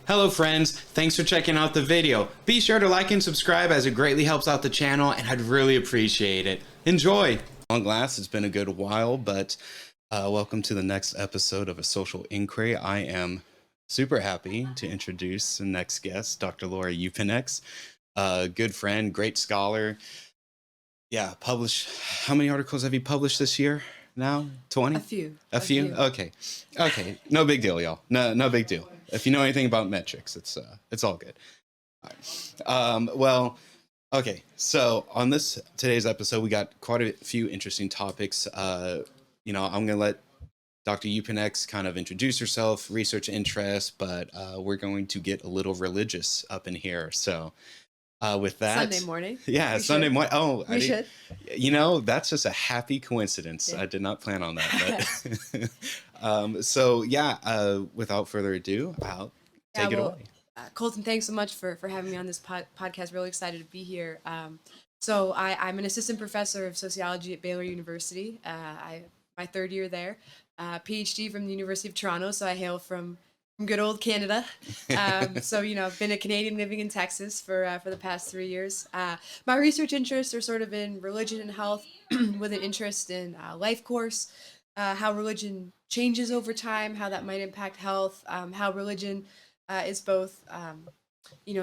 Hello friends, thanks for checking out the video. Be sure to like and subscribe as it greatly helps out the channel and I'd really appreciate it. Enjoy! Long last, it's been a good while, but welcome to the next episode of A Social Inquiry. I am super happy to introduce the next guest, Dr. Upenieks, good friend, great scholar. Yeah, how many articles have you published this year now? 20? A few? Okay. No big deal, y'all. No big deal. If you know anything about metrics, it's all good. All right. Well, okay. So on today's episode, we got quite a few interesting topics. I'm going to let Dr. Upenieks kind of introduce herself, research interest, but we're going to get a little religious up in here. So with that, Sunday morning. Yeah, Sunday morning. Oh, we should. That's just a happy coincidence. Yeah. I did not plan on that. But without further ado, I'll take it away. Colton, thanks so much for having me on this podcast. Really excited to be here. So I'm an assistant professor of sociology at Baylor University. My third year there. PhD from the University of Toronto. So I hail from good old Canada. I've been a Canadian living in Texas for the past 3 years. My research interests are sort of in religion and health with an interest in life course, how religion changes over time, how that might impact health, how religion is both,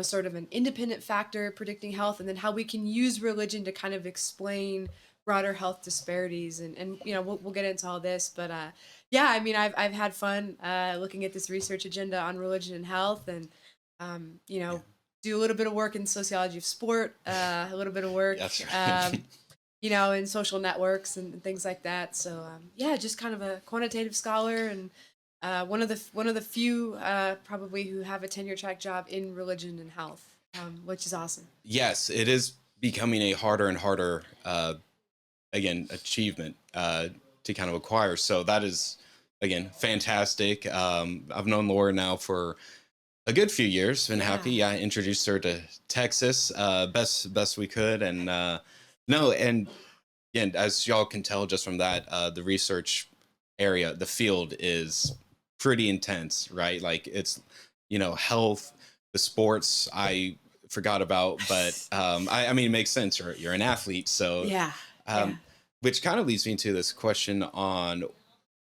sort of an independent factor predicting health, and then how we can use religion to kind of explain broader health disparities. And we'll get into all this, but I've had fun looking at this research agenda on religion and health, and do a little bit of work in sociology of sport, a little bit of work, in social networks and things like that. So just kind of a quantitative scholar, and one of the few probably who have a tenure track job in religion and health, which is awesome. Yes, it is becoming a harder and harder achievement to kind of acquire. So that is, again, fantastic. I've known Laura now for a good few years. Been happy. I introduced her to Texas best we could. And and again, as y'all can tell just from that, the research area, the field is pretty intense, right? Like it's, health, the sports I forgot about, but I mean, it makes sense. You're an athlete. So which kind of leads me to this question on,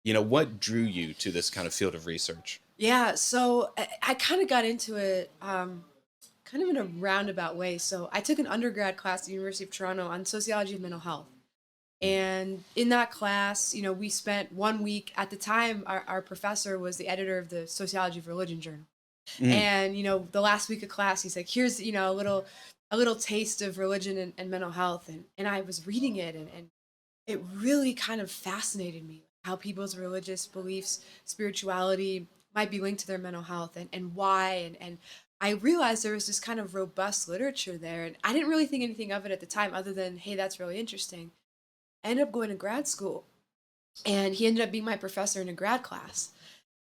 what drew you to this kind of field of research? Yeah, so I kind of got into it kind of in a roundabout way. So I took an undergrad class at the University of Toronto on sociology of mental health. And in that class, we spent 1 week. At the time, our professor was the editor of the Sociology of Religion journal. And, the last week of class, he's like, here's, a little taste of religion and mental health. And I was reading it, and it really kind of fascinated me how people's religious beliefs, spirituality might be linked to their mental health, and why. And I realized there was this kind of robust literature there. And I didn't really think anything of it at the time other than, hey, that's really interesting. I ended up going to grad school, and he ended up being my professor in a grad class.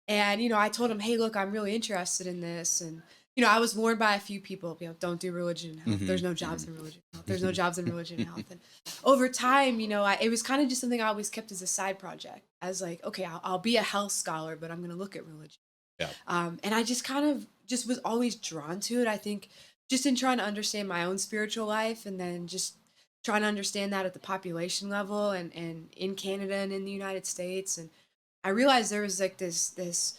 And, I told him, hey, look, I'm really interested in this. And, I was warned by a few people, don't do religion and health. There's no jobs in religion and health. There's no jobs in religion and health. And over time, it was kind of just something I always kept as a side project. I was like, okay, I'll be a health scholar, but I'm going to look at religion. Yeah. And I just kind of just was always drawn to it. I think just in trying to understand my own spiritual life, and then just trying to understand that at the population level, and in Canada and in the United States. And I realized there was like this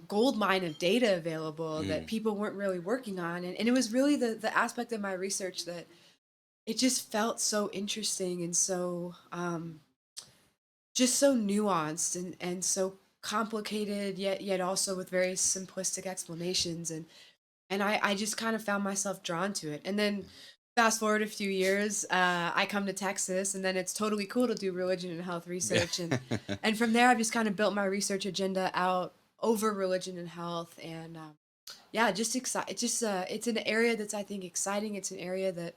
gold mine of data available that people weren't really working on. And it was really the aspect of my research that it just felt so interesting, and so just so nuanced, and so complicated, yet also with very simplistic explanations. And I just kind of found myself drawn to it. And then fast forward a few years, I come to Texas, and then it's totally cool to do religion and health research. And from there, I've just kind of built my research agenda out over religion and health. And just excited. It's an area that's, I think, exciting. It's an area that,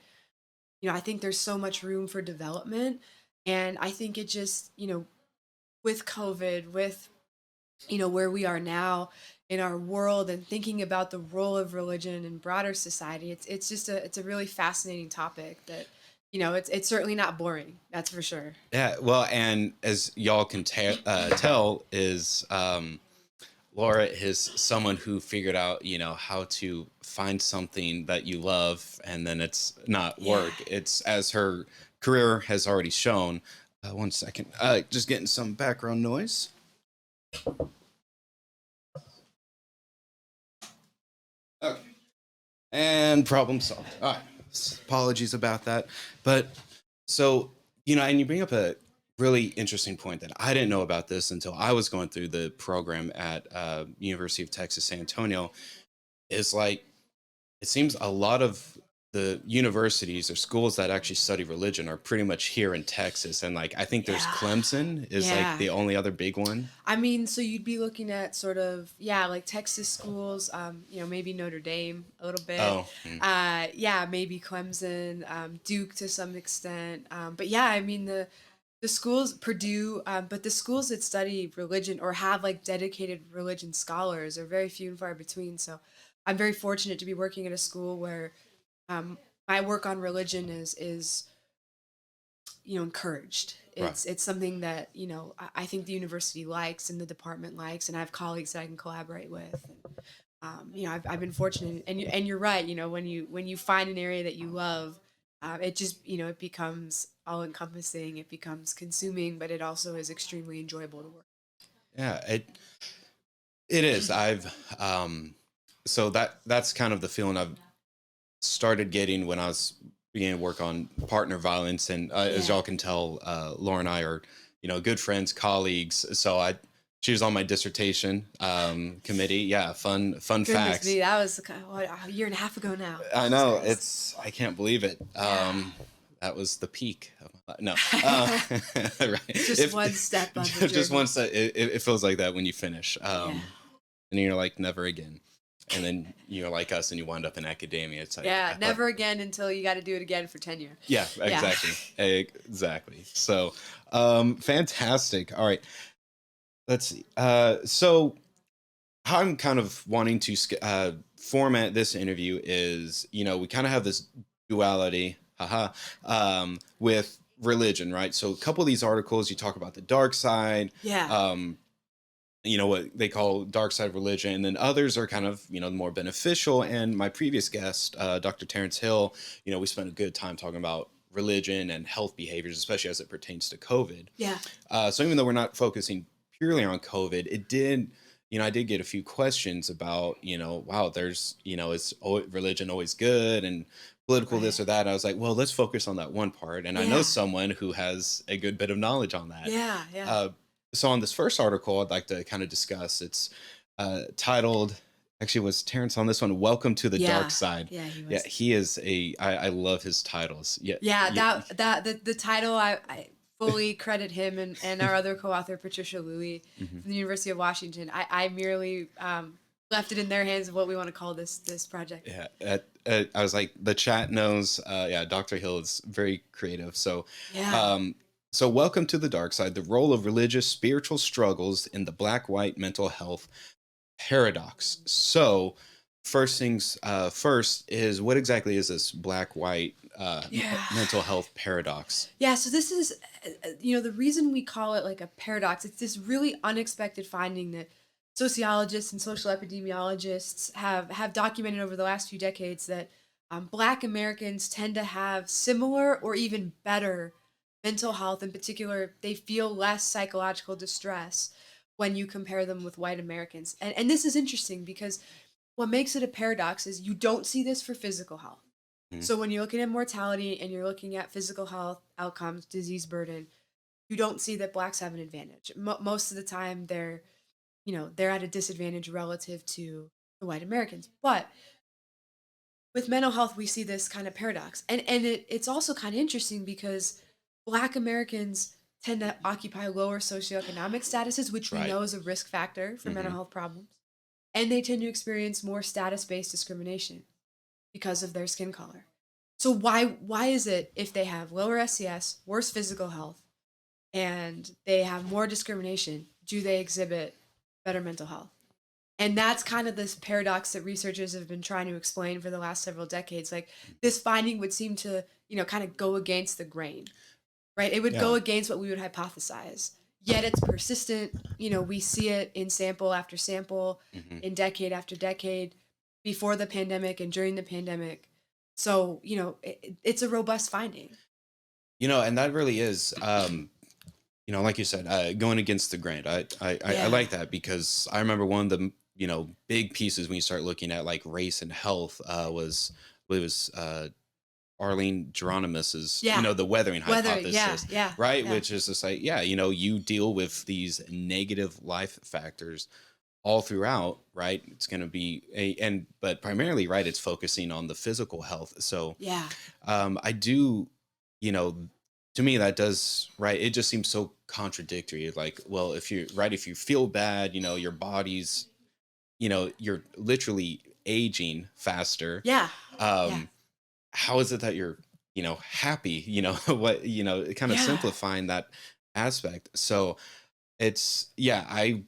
I think there's so much room for development. And I think it just, with COVID, with, where we are now in our world, and thinking about the role of religion in broader society, it's a really fascinating topic that, it's certainly not boring. That's for sure. Yeah. Well, and as y'all can tell is Laura is someone who figured out, how to find something that you love, and then it's not Yeah. work. It's as her career has already shown. One second, just getting some background noise. Okay, and problem solved. All right, apologies about that, but so and you bring up a really interesting point that I didn't know about this until I was going through the program at University of Texas San Antonio. Is like it seems a lot of the universities or schools that actually study religion are pretty much here in Texas. And like, I think there's Yeah. Clemson is like Yeah. the only other big one. I mean, so you'd be looking at sort of, yeah, like Texas schools, maybe Notre Dame a little bit. Oh, Yeah, maybe Clemson, Duke to some extent. But yeah, I mean, the schools, Purdue, but the schools that study religion or have like dedicated religion scholars are very few and far between. So I'm very fortunate to be working at a school where um, my work on religion is encouraged. right. It's something that I think the university likes and the department likes, and I have colleagues that I can collaborate with. And, I've been fortunate, and you're right. When you find an area that you love, it just it becomes all encompassing. It becomes consuming, but it also is extremely enjoyable to work. Yeah, it is. I've so that's kind of the feeling I've started getting when I was beginning to work on partner violence. And as Yeah. y'all can tell, Laura and I are, good friends, colleagues. So she was on my dissertation committee. Yeah, fun Goodness facts. me, that was what, a year and a half ago now. I Jesus know Christ. I can't believe it. Yeah. That was the peak of my life. No, right. Just one step on the Just journey. one step, it feels like that when you finish. Yeah. And you're like, never again. And then you're like us and you wind up in academia. It's like, Yeah, I thought, never again until you got to do it again for tenure. yeah, Yeah. exactly. Exactly. So, fantastic. All right. Let's see. So how I'm kind of wanting to format this interview is, we kind of have this duality, with religion, right? So a couple of these articles, you talk about the dark side, Yeah. what they call dark side religion, and then others are kind of, more beneficial. And my previous guest, Dr. Terrence Hill, we spent a good time talking about religion and health behaviors, especially as it pertains to COVID. Yeah. So even though we're not focusing purely on COVID, I did get a few questions about, wow, there's, religion always good and political Right. this or that. I was like, well, let's focus on that one part. And I know Yeah. someone who has a good bit of knowledge on that. Yeah. Yeah. Uh, so on this first article, I'd like to kind of discuss. It's titled. Actually, was Terrence on this one? Welcome to the dark Yeah. side. Yeah. He Yeah, was. he is I love his titles. Yeah, Yeah. yeah, The title I fully credit him and our other co-author Patricia Louie mhm. from the University of Washington. I merely left it in their hands of what we want to call this project. Yeah. I was like, the chat knows. Yeah, Dr. Hill is very creative. So, Yeah. um, so welcome to the dark side. The role of religious spiritual struggles in the black-white mental health paradox. So, first things first is what exactly is this black-white Yeah. mental health paradox? Yeah, so this is, the reason we call it like a paradox. It's this really unexpected finding that sociologists and social epidemiologists have documented over the last few decades that Black Americans tend to have similar or even better mental health. In particular, they feel less psychological distress when you compare them with white Americans. And this is interesting because what makes it a paradox is you don't see this for physical health. Mhm. So when you're looking at mortality and you're looking at physical health outcomes, disease burden, you don't see that blacks have an advantage. Most of the time, they're at a disadvantage relative to the white Americans. But with mental health, we see this kind of paradox, and it's also kind of interesting because Black Americans tend to occupy lower socioeconomic statuses, which we Right. know is a risk factor for mental Hmm. health problems, and they tend to experience more status-based discrimination because of their skin color. So why is it if they have lower SES, worse physical health, and they have more discrimination, do they exhibit better mental health? And that's kind of this paradox that researchers have been trying to explain for the last several decades. Like this finding would seem to, kind of go against the grain, right? It would Yeah. go against what we would hypothesize. yet it's persistent. We see it in sample after sample, Hmm. in decade after decade, before the pandemic and during the pandemic. So, it's a robust finding. And that really is, like you said, going against the grain. I Yeah. like that because I remember one of the, big pieces when you start looking at like race and health, was Arlene Geronimus's, Yeah. the weathering Whether, yeah, hypothesis, yeah, right? yeah, Which is just like, yeah, you deal with these negative life factors all throughout, right? It's going to be but primarily, right, it's focusing on the physical health. So yeah, I do, you know, to me that does, right. It just seems so contradictory. Like, well, if you feel bad, your body's, you're literally aging faster. yeah, yeah, Um, how is it that you're, happy? What, kind of yeah, simplifying that aspect. So it's, yeah, I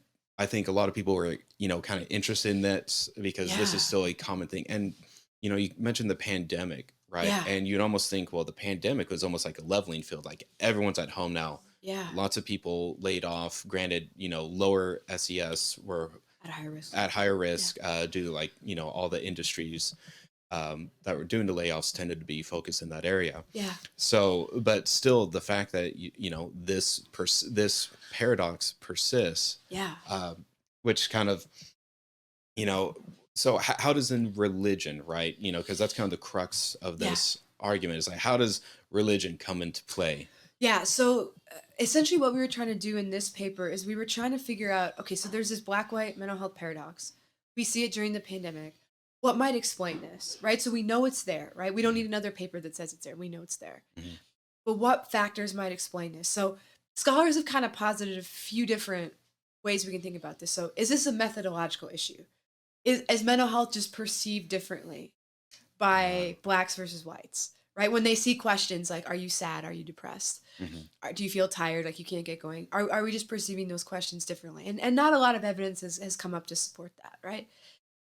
think a lot of people were, kind of interested in that because this is yeah, still a common thing. And you mentioned the pandemic, right? yeah, And you'd almost think, well, the pandemic was almost like a leveling field. Like everyone's at home now. yeah, Lots of people laid off. Granted, lower SES were at a higher risk. at higher Yeah, risk due to, like, all the industries that were doing the layoffs tended to be focused in that area. yeah, So, but still, the fact that this paradox persists, yeah, uh, which kind of, you know, so how does in religion, right? Because that's kind of the crux of yeah. this argument is like, how does religion come into play? Yeah, so essentially what we were trying to do in this paper is we were trying to figure out, okay, so there's this black white mental health paradox. We see it during the pandemic. What might explain this, right? So we know it's there, right? We don't Mhm, need another paper that says it's there. We know it's there. mhm. But what factors might explain this? So scholars have kind of posited a few different ways we can think about this. So is this a methodological issue? Is mental health just perceived differently Uh, by blacks versus whites? Right? When they see questions like, are you sad? Are you depressed? mhm. Do you feel tired, like you can't get going? Are we just perceiving those questions differently? And not a lot of evidence has come up to support that, right?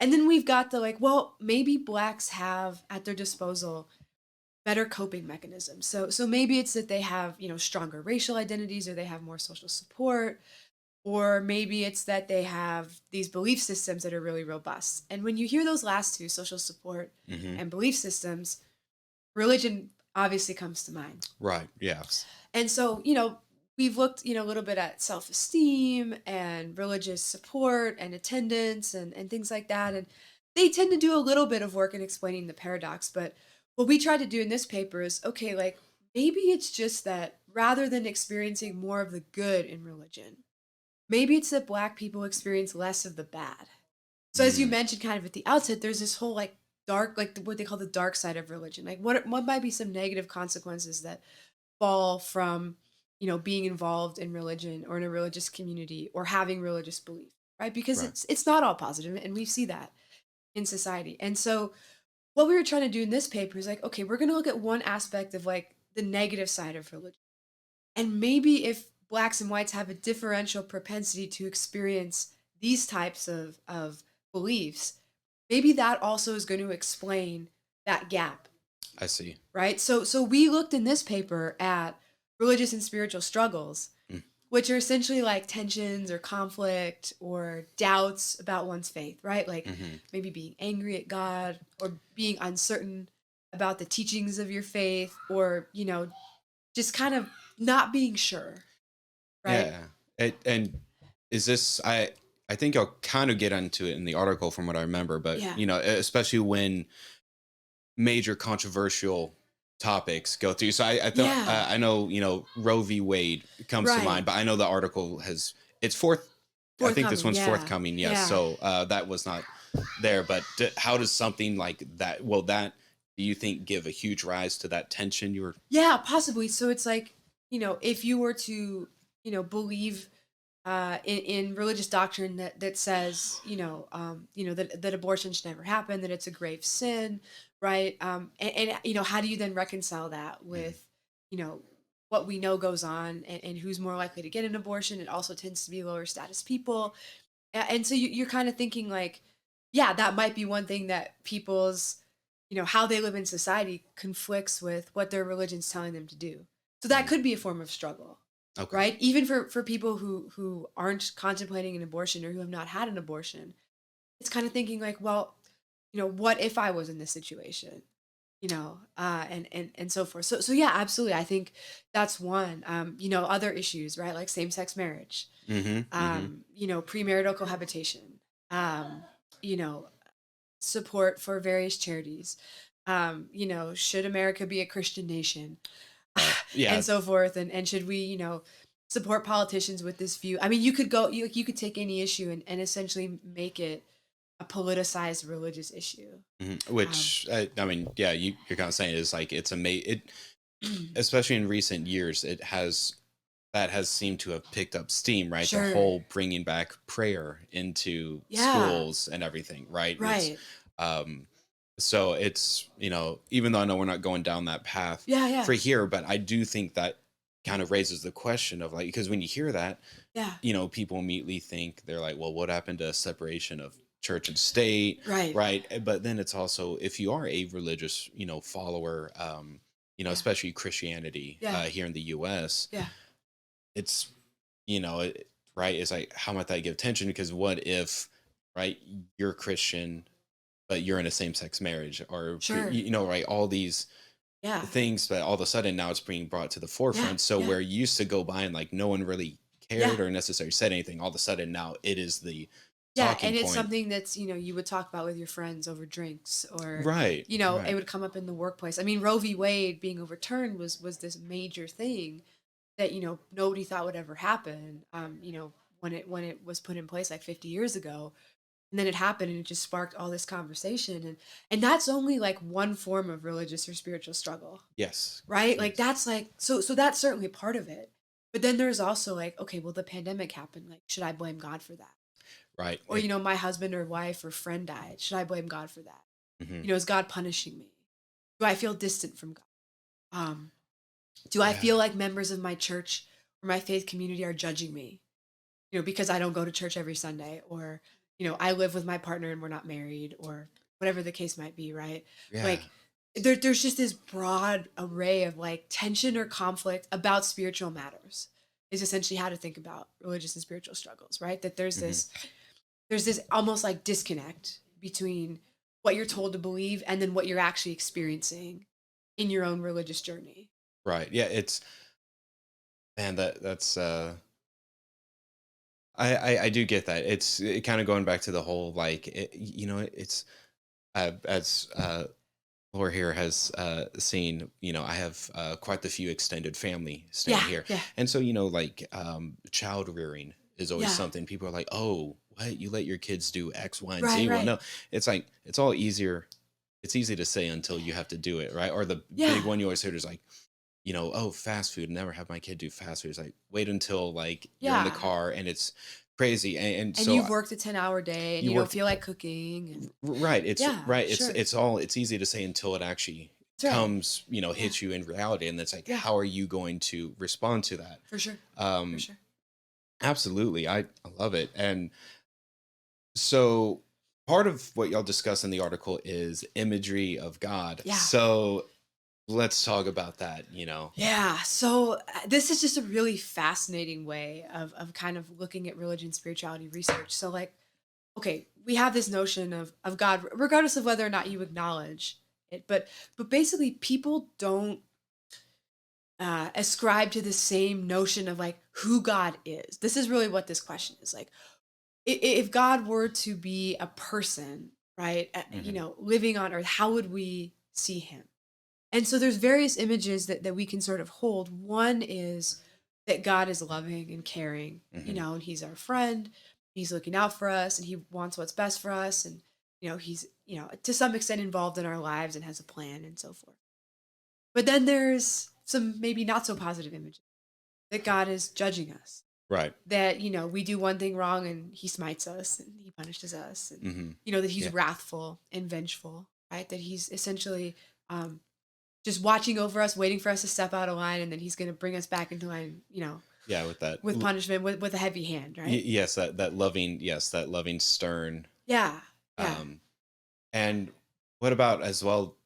And then we've got the like, well, maybe blacks have at their disposal better coping mechanisms. So maybe it's that they have, stronger racial identities, or they have more social support, or maybe it's that they have these belief systems that are really robust. And when you hear those last two, social support Mhm. and belief systems, religion obviously comes to mind. Right. Yes. And so, we've looked, a little bit at self-esteem and religious support and attendance and things like that. And they tend to do a little bit of work in explaining the paradox. But what we tried to do in this paper is, okay, like maybe it's just that rather than experiencing more of the good in religion, maybe it's that black people experience less of the bad. So as you Mm. mentioned kind of at the outset, there's this whole like dark, like what they call the dark side of religion. Like what might be some negative consequences that fall from, being involved in religion or in a religious community or having religious belief, right? Because Right. it's not all positive, and we see that in society. And so what we were trying to do in this paper is like, okay, we're going to look at one aspect of like the negative side of religion. And maybe if blacks and whites have a differential propensity to experience these types of beliefs, maybe that also is going to explain that gap, I see. right? So we looked in this paper at religious and spiritual struggles, Mm. which are essentially like tensions or conflict or doubts about one's faith, right? Like Mhm. maybe being angry at God or being uncertain about the teachings of your faith, or, just kind of not being sure, right? Yeah. And is this I think I'll kind of get into it in the article from what I remember, but Yeah. especially when major controversial topics go through. So I thought Yeah. I know Roe v. Wade comes to mind, Right. but I know the article it's forth. I think this Forthcoming. one's Yeah. forthcoming. Yes, Yeah. so that was not there. But how does something like that? Well, that do you think give a huge rise to that tension? You were Yeah, possibly. So it's like, if you were to, believe in religious doctrine that says, that abortion should never happen, that it's a grave sin, right? And how do you then reconcile that Mhm. with, you know, what we know goes on, and who's more likely to get an abortion? It also tends to be lower status people. And so you're kind of thinking like, yeah, that might be one thing that people's, how they live in society conflicts with what their religion's telling them to do. So that Mhm. could be a form of struggle. Okay. right? Even for people who aren't contemplating an abortion or who have not had an abortion, it's kind of thinking like, well, what if I was in this situation? And so forth. So yeah, absolutely. I think that's one. Other issues, right? Like same-sex marriage, Mm-hmm. Mm-hmm. premarital cohabitation, um, you know, support for various charities. Should America be a Christian nation? Right. Yeah. And so forth. And should we, support politicians with this view? I mean, you could take any issue and essentially make it a politicized religious issue. Um, Which I mean, yeah, you're kind of saying is like it's it, especially in recent years, that has seemed to have picked up steam, right? The sure. whole bringing back prayer into Yeah. schools and everything, right? It's Right. um so it's, even though I know we're not going down that path Yeah, yeah. for here, but I do think that kind of raises the question of like, because when you hear that, Yeah. people immediately think they're like, well, what happened to separation of church and state, Right. right? But then it's also, if you are a religious, follower, Yeah. especially Christianity Yeah. here in the U.S., Yeah. it's, right? It's like, how might that give tension? Because what if, right, you're Christian, but you're in a same-sex marriage, or Sure. right, all these Yeah. things, but all of a sudden now it's being brought to the Yeah. forefront. So Yeah. where you used to go by and like no one really Yeah. cared or necessarily said anything, all of a sudden now it is the Yeah, talking and it's point. something that's, you would talk about with your friends over drinks or, Right, it right. would come up in the workplace. I mean, Roe v. Wade being overturned was this major thing that, nobody thought would ever happen. When it was put in place like 50 years ago. And then it happened and it just sparked all this conversation. And that's only like one form of religious or spiritual struggle, Yes, right? Like yes. that's like so that's certainly part of it. But then there's also like, okay, well the pandemic happened. Like, should I blame God for that? Right. Or, my husband or wife or friend died. Should I blame God for that? Mhm. Is God punishing me? Do I feel distant from God? Um, do I Yeah. feel like members of my church or my faith community are judging me? Because I don't go to church every Sunday, or, I live with my partner and we're not married, or whatever the case might be, right? Yeah. Like, there's just this broad array of like tension or conflict about spiritual matters, is essentially how to think about religious and spiritual struggles, right? That Mhm. there's this almost like disconnect between what you're told to believe and then what you're actually experiencing in your own religious journey. Right. Yeah, it's, man, that's I do get that. It's kind of going back to the whole like it's as Laura here has seen, I have quite the few extended family staying Yeah, here. yeah, And so, like child rearing is always yeah. something people are like, oh, what? You let your kids do X, Y, and Right, Z? Well, right. no, it's like, it's all easier. It's easy to say until you have to do it, right? Or the big Yeah, one you always hear is like, oh, fast food. Never have my kid do fast food. It's like, wait until like you're in the yeah. car and it's crazy. And And so you've worked a 10-hour day and you you don't work. feel like cooking and Right. It's yeah, right. It's sure. it's all it's easy to say until it actually That's right. comes, Yeah, hits you in reality. And it's like, yeah, how are you going to respond to that? for sure. For Um, sure. absolutely. I love it. And so part of what y'all discuss in the article is imagery of God. Yeah. So let's talk about that. Yeah. So this is just a really fascinating way of kind of looking at religion, spirituality research. So like, okay, we have this notion of God, regardless of whether or not you acknowledge it, but basically people don't ascribe to the same notion of like who God is. This is really what this question is like. If God were to be a person, right, Hmm. living on earth, how would we see him? And so there's various images that we can sort of hold. One is that God is loving and caring, Hmm. and he's our friend. He's looking out for us and he wants what's best for us. And, he's, to some extent involved in our lives and has a plan and so forth. But then there's some maybe not so positive images that God is judging us, Right. that, we do one thing wrong and he smites us and he punishes us. And, Hmm. that he's Yeah. wrathful and vengeful, right? That he's essentially, just watching over us, waiting for us to step out of line, and then he's going to bring us back into line, Yeah. With that. with punishment, with a heavy hand, right? Yes. That loving. Yes. That loving, stern. Yeah, yeah, Um, and what about as well,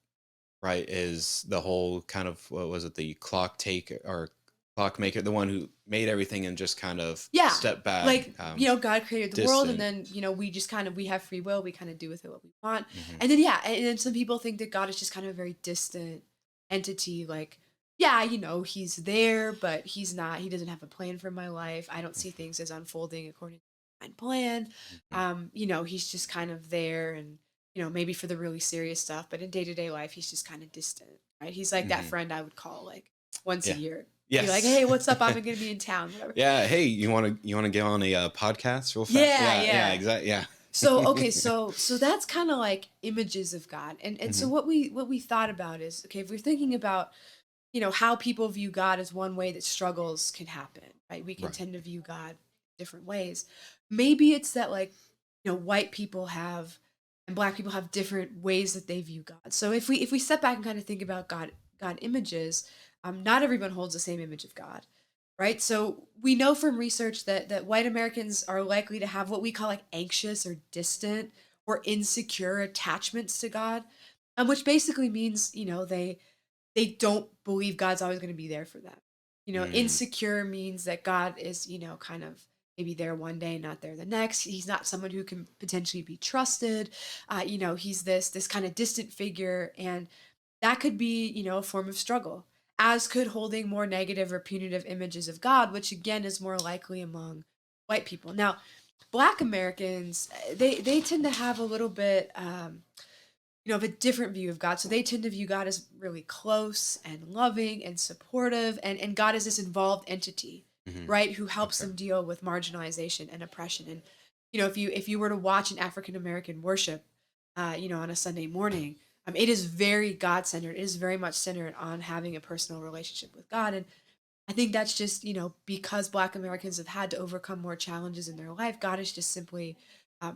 right, is the whole kind of, what was it, the clock take or Clockmaker, the one who made everything and just kind of Yeah. stepped back, Like, God created the world, and distant. then, we just kind of we have free will, we kind of do with it what we want. Hmm. And then yeah, and then some people think that God is just kind of a very distant entity, like, yeah, he's there, but he doesn't have a plan for my life. I don't see things as unfolding according to my plan. Hmm. He's just kind of there, and maybe for the really serious stuff, but in day-to-day life, he's just kind of distant, right? He's like that Hmm. friend I would call like once a Yeah. year. Be like, Yes. "Hey, what's up? I'm gonna be in town," whatever. Yeah. Hey, you want to get on a podcast real fast? Yeah, Yeah. Yeah. yeah. Exactly. Yeah. So okay, so that's kind of like images of God. And so Hmm. what we thought about is, okay, if we're thinking about, how people view God as one way that struggles can happen, right? We can Right. tend to view God different ways. Maybe it's that, like, white people have and black people have different ways that they view God. So if we step back and kind of think about God images, not everyone holds the same image of God, right? So we know from research that white Americans are likely to have what we call like anxious or distant or insecure attachments to God, which basically means, they don't believe God's always going to be there for them. Mm. Insecure means that God is, kind of maybe there one day, not there the next. He's not someone who can potentially be trusted. He's this kind of distant figure, and that could be, a form of struggle, as could holding more negative or punitive images of God, which again is more likely among white people. Now, Black Americans, they tend to have a little bit, of a different view of God. So they tend to view God as really close and loving and supportive, and God is this involved entity, Hmm. right, who helps Okay. them deal with marginalization and oppression. And if you were to watch an African American worship, on a Sunday morning, it is very God centered. It is very much centered on having a personal relationship with God. And I think that's just, because Black Americans have had to overcome more challenges in their life. God is just simply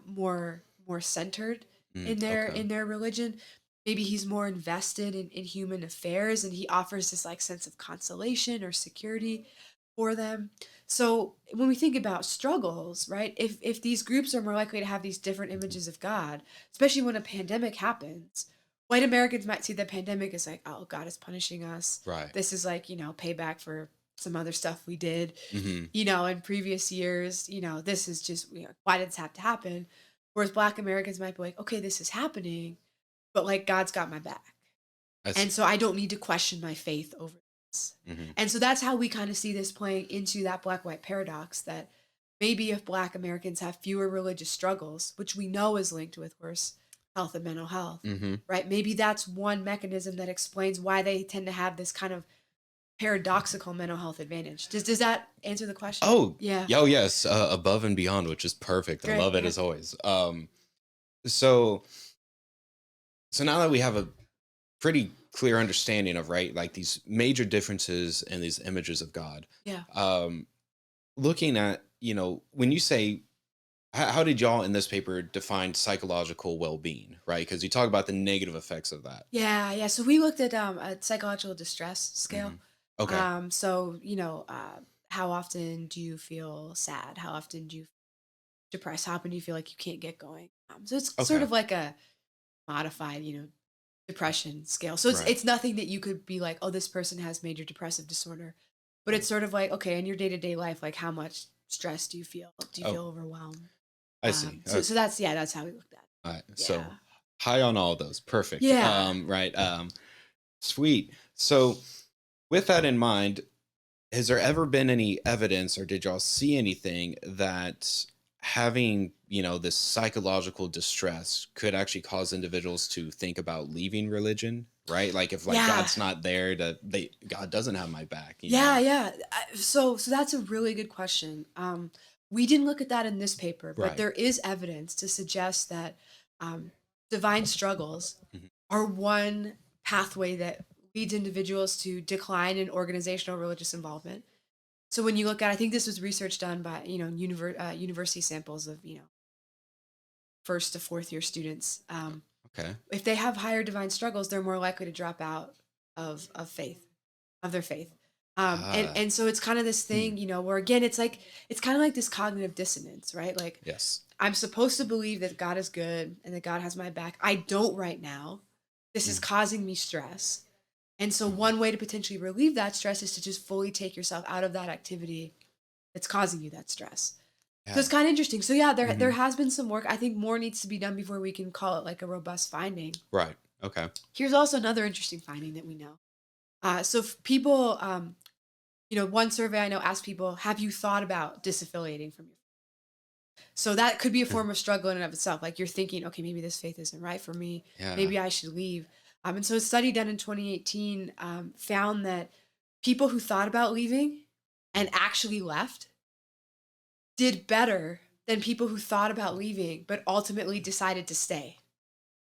more centered Mm. in their Okay. in their religion. Maybe he's more invested in human affairs, and he offers this like sense of consolation or security for them. So when we think about struggles, right? If these groups are more likely to have these different Mhm. images of God, especially when a pandemic happens, white Americans might see the pandemic as like, oh, God is punishing us. Right. This is like, payback for some other stuff we did, Hmm. in previous years. This is just, why did this have to happen? Whereas Black Americans might be like, okay, this is happening, but like God's got my back. I And see. so I don't need to question my faith over this. Hmm. And so that's how we kind of see this playing into that black white paradox, that maybe if Black Americans have fewer religious struggles, which we know is linked with worse health and mental health, Hmm. right? Maybe that's one mechanism that explains why they tend to have this kind of paradoxical mental health advantage. Does that answer the question? Oh, Yeah. yo, yes. Above and beyond, which is perfect. I Great. love it Yeah. as always. So so now that we have a pretty clear understanding of, right, like these major differences in these images of God, Yeah. um, looking at, when you say, how did y'all in this paper define psychological well-being, right? Because you talk about the negative effects of that. Yeah, yeah. So we looked at a psychological distress scale. Hmm. Okay. So how often do you feel sad? How often do you feel depressed? How often do you feel like you can't get going? So it's sort Okay. of like a modified, depression scale. So it's Right. it's nothing that you could be like, oh, this person has major depressive disorder, but Right. it's sort of like, okay, in your day to day life, like how much stress do you feel? Do you Oh, feel overwhelmed? I see. So that's how we looked at it. All right. So Yeah. high on all of those. Perfect. Yeah. Right. Sweet. So with that in mind, has there ever been any evidence or did y'all see anything that having, this psychological distress could actually cause individuals to think about leaving religion, right? Like if like Yeah. God's not there, God doesn't have my back. Yeah, yeah. So that's a really good question. We didn't look at that in this paper, but Right. there is evidence to suggest that um, divine struggles Mhm. are one pathway that leads individuals to decline in organizational religious involvement. So when you look at, I think this was research done by university samples of first to fourth year students. Okay. If they have higher divine struggles, they're more likely to drop out of faith, of their faith. And Ah. and so it's kind of this Hmm. thing, where again it's kind of like this cognitive dissonance, right? Like, Yes. I'm supposed to believe that God is good and that God has my back. I don't right now. This is Mm. causing me stress. And so one way to potentially relieve that stress is to just fully take yourself out of that activity that's causing you that stress. So Yeah. it's kind of interesting. So yeah, there Hmm. has been some work. I think more needs to be done before we can call it like a robust finding. Right. Okay. Here's also another interesting finding that we know. So people, one survey I know asked people, "Have you thought about disaffiliating from your?" So that could be a form of struggle in and of itself. Like you're thinking, okay, maybe this faith isn't right for me. Yeah. Maybe I should leave. And so a study done in 2018 found that people who thought about leaving and actually left did better than people who thought about leaving but ultimately decided to stay.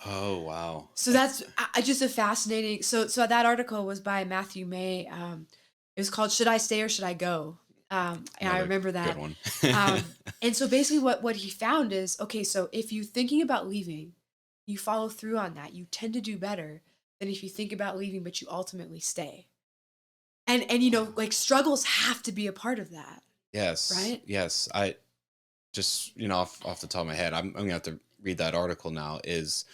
Oh, wow. So that's just a fascinating. So that article was by Matthew May. It was called "Should I Stay or Should I Go?" And I Another remember good that. one. And so basically, what he found is okay. So if you're thinking about leaving, you follow through on that. You tend to do better than if you think about leaving but you ultimately stay. And Wow. like struggles have to be a part of that, Yes. right? Yes. I just, off the top of my head, I'm gonna have to read that article now. It's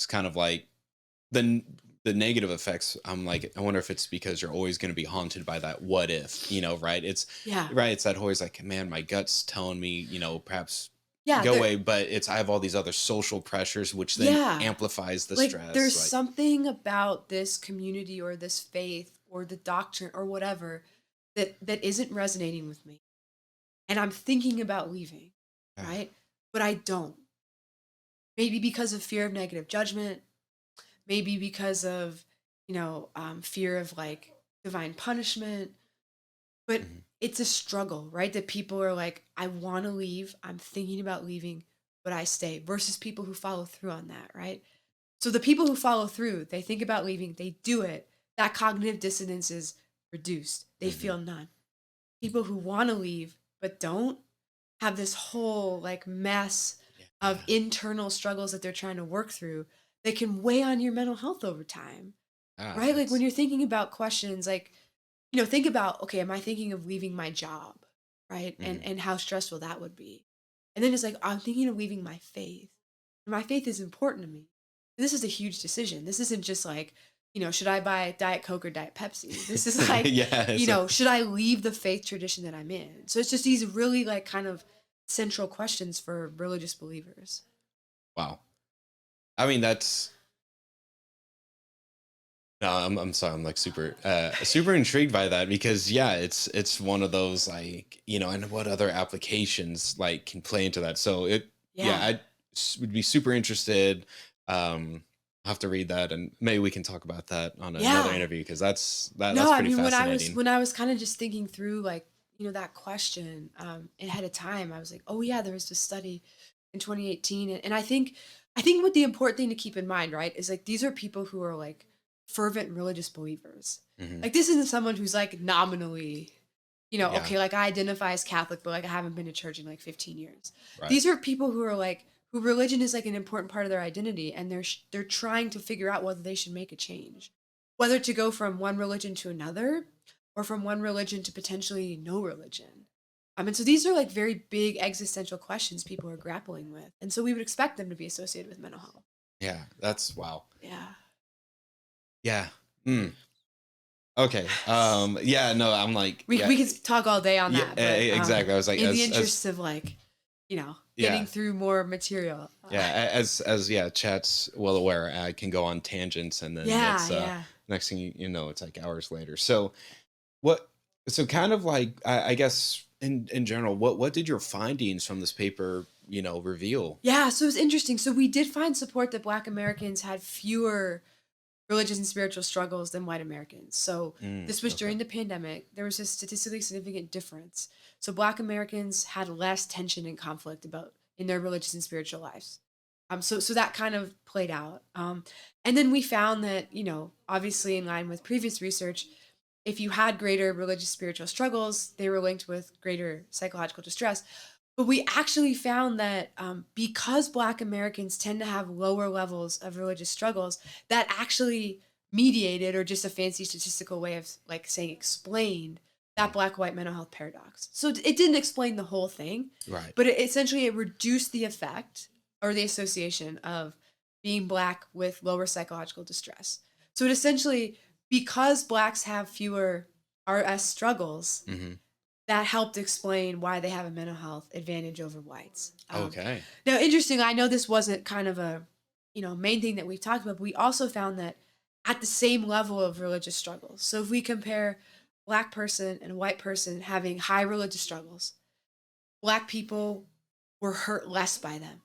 kind of like the the negative effects. I'm like, I wonder if it's because you're always going to be haunted by that what if, right? It's Yeah, right. It's that always like, man, my gut's telling me, perhaps yeah, go there, away, but I have all these other social pressures, which then yeah. amplifies the Like there's stress. Like, something about this community or this faith or the doctrine or whatever that isn't resonating with me. And I'm thinking about leaving, yeah, right? But I don't. Maybe because of fear of negative judgment, maybe because of, fear of like divine punishment. But mhm, it's a struggle, right? That people are like, I want to leave. I'm thinking about leaving, but I stay versus people who follow through on that, right? So the people who follow through, they think about leaving, they do it. That cognitive dissonance is reduced. They mhm, feel none. People who want to leave but don't have this whole like mess of yeah, internal struggles that they're trying to work through that can weigh on your mental health over time. ah, Right? Like when that's you're thinking about questions like, think about, okay, am I thinking of leaving my job? Right? And mhm, and how stressful that would be. And then it's like, I'm thinking of leaving my faith. And my faith is important to me. This is a huge decision. This isn't just like, should I buy Diet Coke or Diet Pepsi? This is like, yeah. should I leave the faith tradition that I'm in? So it's just these really like kind of central questions for religious believers. Wow. I mean, that's no, I'm sorry. I'm like super intrigued by that because yeah, it's one of those like, and what other applications like can play into that. So yeah, Yeah. would be super interested. I'll have to read that and maybe we can talk about that on another Yeah. interview because No, that's I pretty mean fascinating. when I was kind of just thinking through like, that question ahead of time, I was like, oh yeah, there was this study in 2018. And I think what the important thing to keep in mind, right, is like these are people who are like fervent religious believers. Hmm. Like this isn't someone who's like nominally, Yeah. okay, like I identify as Catholic, but like I haven't been to church in like 15 years. Right. These are people who are like who religion is like an important part of their identity, and they're trying to figure out whether they should make a change, whether to go from one religion to another, or from one religion to potentially no religion. And so these are like very big existential questions people are grappling with, and so we would expect them to be associated with mental health. Yeah. That's wow. Yeah. Yeah. Mm. Okay. Yeah. No. I'm like. We Yeah. could talk all day on Yeah. that, but Exactly. I was like, in the as interest of like, getting yeah. through more material. Yeah, as yeah, chat's well aware, I can go on tangents, and then Yeah, it's yeah. next thing you know, it's like hours later. So what? So kind of like I guess in general, what did your findings from this paper reveal? Yeah, so it's interesting. So we did find support that Black Americans had fewer religious and spiritual struggles than white Americans. So this was Okay. during the pandemic. There was a statistically significant difference. So Black Americans had less tension and conflict about in their religious and spiritual lives. So that kind of played out. And then we found that, obviously in line with previous research, if you had greater religious spiritual struggles, they were linked with greater psychological distress. But we actually found that because Black Americans tend to have lower levels of religious struggles, that actually mediated, or just a fancy statistical way of like saying explained, that Mm. Black white mental health paradox. So it didn't explain the whole thing, Right. but essentially it reduced the effect or the association of being Black with lower psychological distress. So it essentially because blacks have fewer RS struggles, Hmm. that helped explain why they have a mental health advantage over whites. Okay. Now, interesting, I know this wasn't kind of a, main thing that we've talked about, but we also found that at the same level of religious struggles. So if we compare black person and white person having high religious struggles, black people were hurt less by them.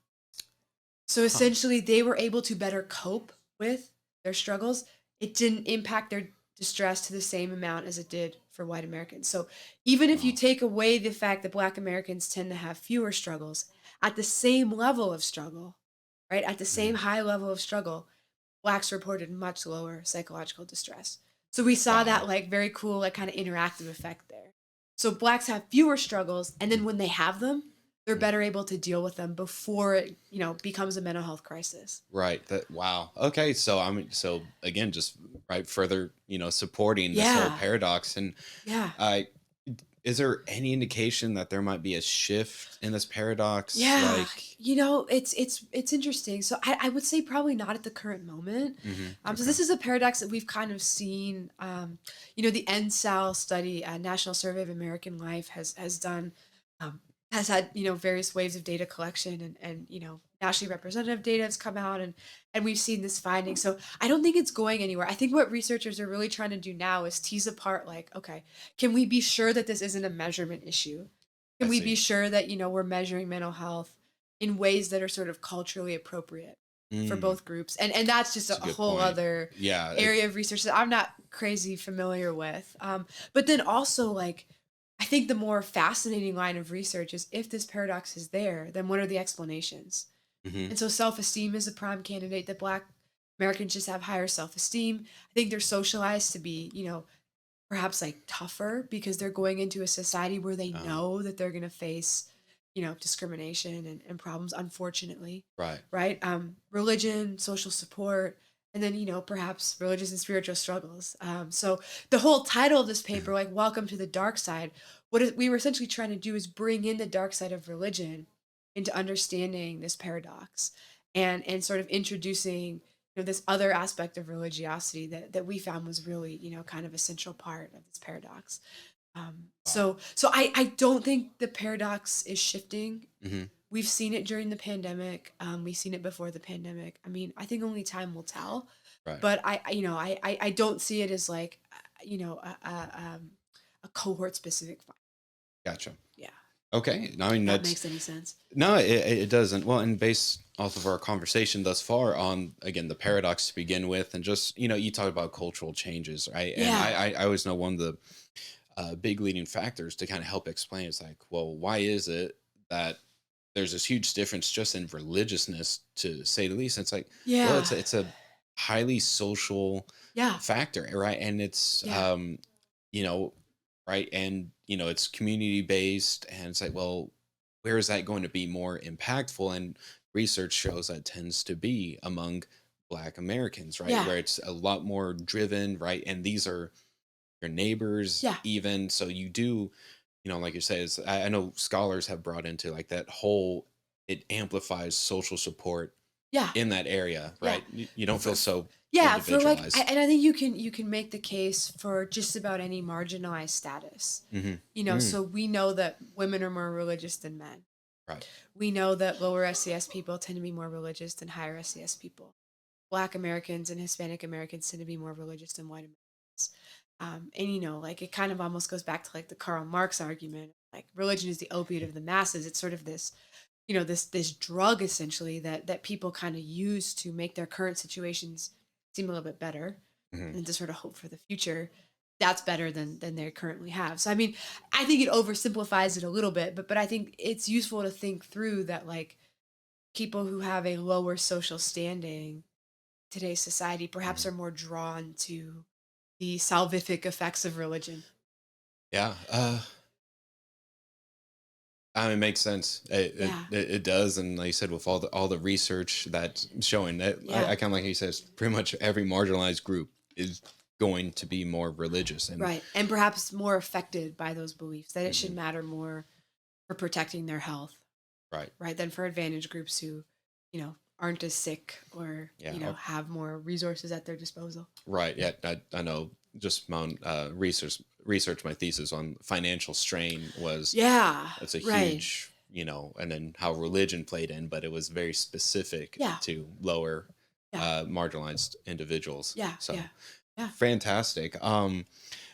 So Huh. essentially, they were able to better cope with their struggles. It didn't impact their distress to the same amount as it did for white Americans. So even if you Wow. take away the fact that black Americans tend to have fewer struggles, at the same level of struggle, right? At the same Mhm. high level of struggle, blacks reported much lower psychological distress. So we saw that Wow. like very cool, like kind of interactive effect there. So blacks have fewer struggles, and then when they have them, they're Mhm. better able to deal with them before it, becomes a mental health crisis. Right. That wow. Okay. So I mean, so again, just right further, supporting this whole Yeah. paradox. And Yeah. I is there any indication that there might be a shift in this paradox? Yeah. Like, It's interesting. So I would say probably not at the current moment. So okay. this is a paradox that we've kind of seen. The NSAL study, National Survey of American Life, has done, um, has had various waves of data collection, and nationally representative data has come out, and we've seen this finding. So I don't think it's going anywhere. I think what researchers are really trying to do now is tease apart, like, okay, can we be sure that this isn't a measurement issue? I Can we be see. sure that, we're measuring mental health in ways that are sort of culturally appropriate for Mm, both groups? And that's just that's a a good whole point. other Yeah. area of research that I'm not crazy familiar with. But then also, like, I think the more fascinating line of research is, if this paradox is there, then what are the explanations? Hmm. And so self-esteem is a prime candidate, that black Americans just have higher self-esteem. I think they're socialized to be, perhaps like tougher because they're going into a society where they Oh, know that they're going to face, discrimination and problems, unfortunately, right. right? Religion, social support, and then, perhaps religious and spiritual struggles. So the whole title of this paper, Mhm. like Welcome to the Dark Side, we were essentially trying to do is bring in the dark side of religion into understanding this paradox, and sort of introducing, this other aspect of religiosity that we found was really, kind of essential part of this paradox. Wow. So I don't think the paradox is shifting. Hmm. We've seen it during the pandemic. We've seen it before the pandemic. I mean, I think only time will tell. Right. But I don't see it as like, a cohort specific find. Gotcha. Yeah, Okay. I mean, if that that's makes any sense. no, it doesn't. Well, and based off of our conversation thus far on, again, the paradox to begin with, and just, you talk about cultural changes, right? And Yeah, I always know one of the big leading factors to kind of help explain is like, well, why is it that there's this huge difference just in religiousness, to say the least? It's like, well, yeah, it's a highly social yeah, factor, right? And it's yeah, you know, right? And it's community based, and it's like, well, where is that going to be more impactful? And research shows that tends to be among Black Americans, right? yeah, Where it's a lot more driven, right? And these are your neighbors, yeah, even. So you do, like you say, is I know scholars have brought into like that whole, it amplifies social support yeah. in that area, Yeah. right? You don't For, feel so yeah, for like, individualized. and I think you can make the case for just about any marginalized status. Hmm. So we know that women are more religious than men. Right. We know that lower SES people tend to be more religious than higher SES people. Black Americans and Hispanic Americans tend to be more religious than white Americans. And like, it kind of almost goes back to like the Karl Marx argument, like religion is the opiate of the masses. It's sort of this, this drug essentially that people kind of use to make their current situations seem a little bit better, Hmm. and to sort of hope for the future that's better than they currently have. So I mean, I think it oversimplifies it a little bit, but I think it's useful to think through that, like, people who have a lower social standing in today's society perhaps Hmm. are more drawn to the salvific effects of religion. Yeah. I mean, it makes sense. Yeah. It does, and like you said, with all the research that's showing that, Yeah. I kind of like you said, pretty much every marginalized group is going to be more religious, and Right. And perhaps more affected by those beliefs, that it should mhm, matter more for protecting their health, right. right, than for advantage groups who, aren't as sick or, Yeah. have more resources at their disposal. Right. Yeah. I know. Just my own research. My thesis on financial strain was Yeah, it's a right. huge, and then how religion played in, but it was very specific Yeah, to lower yeah, marginalized individuals. yeah, So yeah, yeah, fantastic.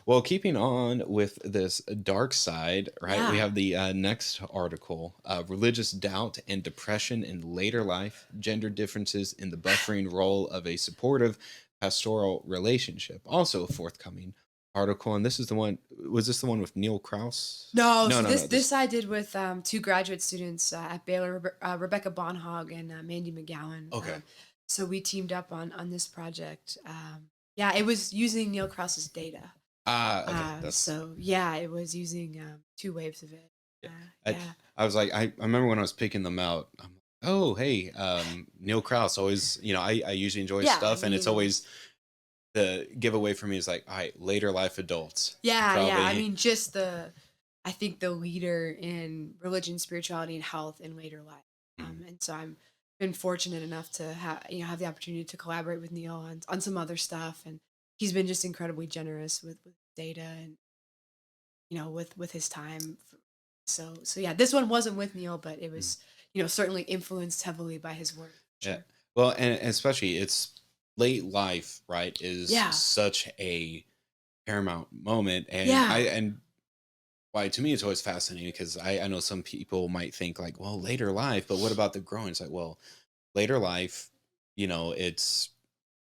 Well, keeping on with this dark side, right? We yeah. have the next article: religious doubt and depression in later life, gender differences in the buffering role of a supportive pastoral relationship. Also, a forthcoming article, and this is the one. Was this the one with Neil Krauss? No, No, so no, this no. This. this I did with two graduate students at Baylor, Rebecca Bonhog and Mandy McGowan. Okay. So we teamed up on this project. Yeah, it was using Neil Krauss's data. Ah, okay. That's So yeah, it was using two waves of it. yeah. I, Yeah, I was like, I remember when I was picking them out. I'm like, oh, hey, Neil Krauss. Always, I usually enjoy his yeah. I stuff, and it's mean, always the giveaway for me is like, all right, later life adults. yeah. I Probably. mean, I think the leader in religion, spirituality, and health in later life. Mhm. And so I'm been fortunate enough to have the opportunity to collaborate with Neil on some other stuff, and he's been just incredibly generous with data and with his time. So yeah, this one wasn't with Neil, but it Mhm. was certainly influenced heavily by his work. Yeah. Sure. Well, and especially it's late life, right? Is Yeah. such a paramount moment, and Yeah. why to me it's always fascinating because I know some people might think like, well, later life, but what about the growing? It's like, well, later life, it's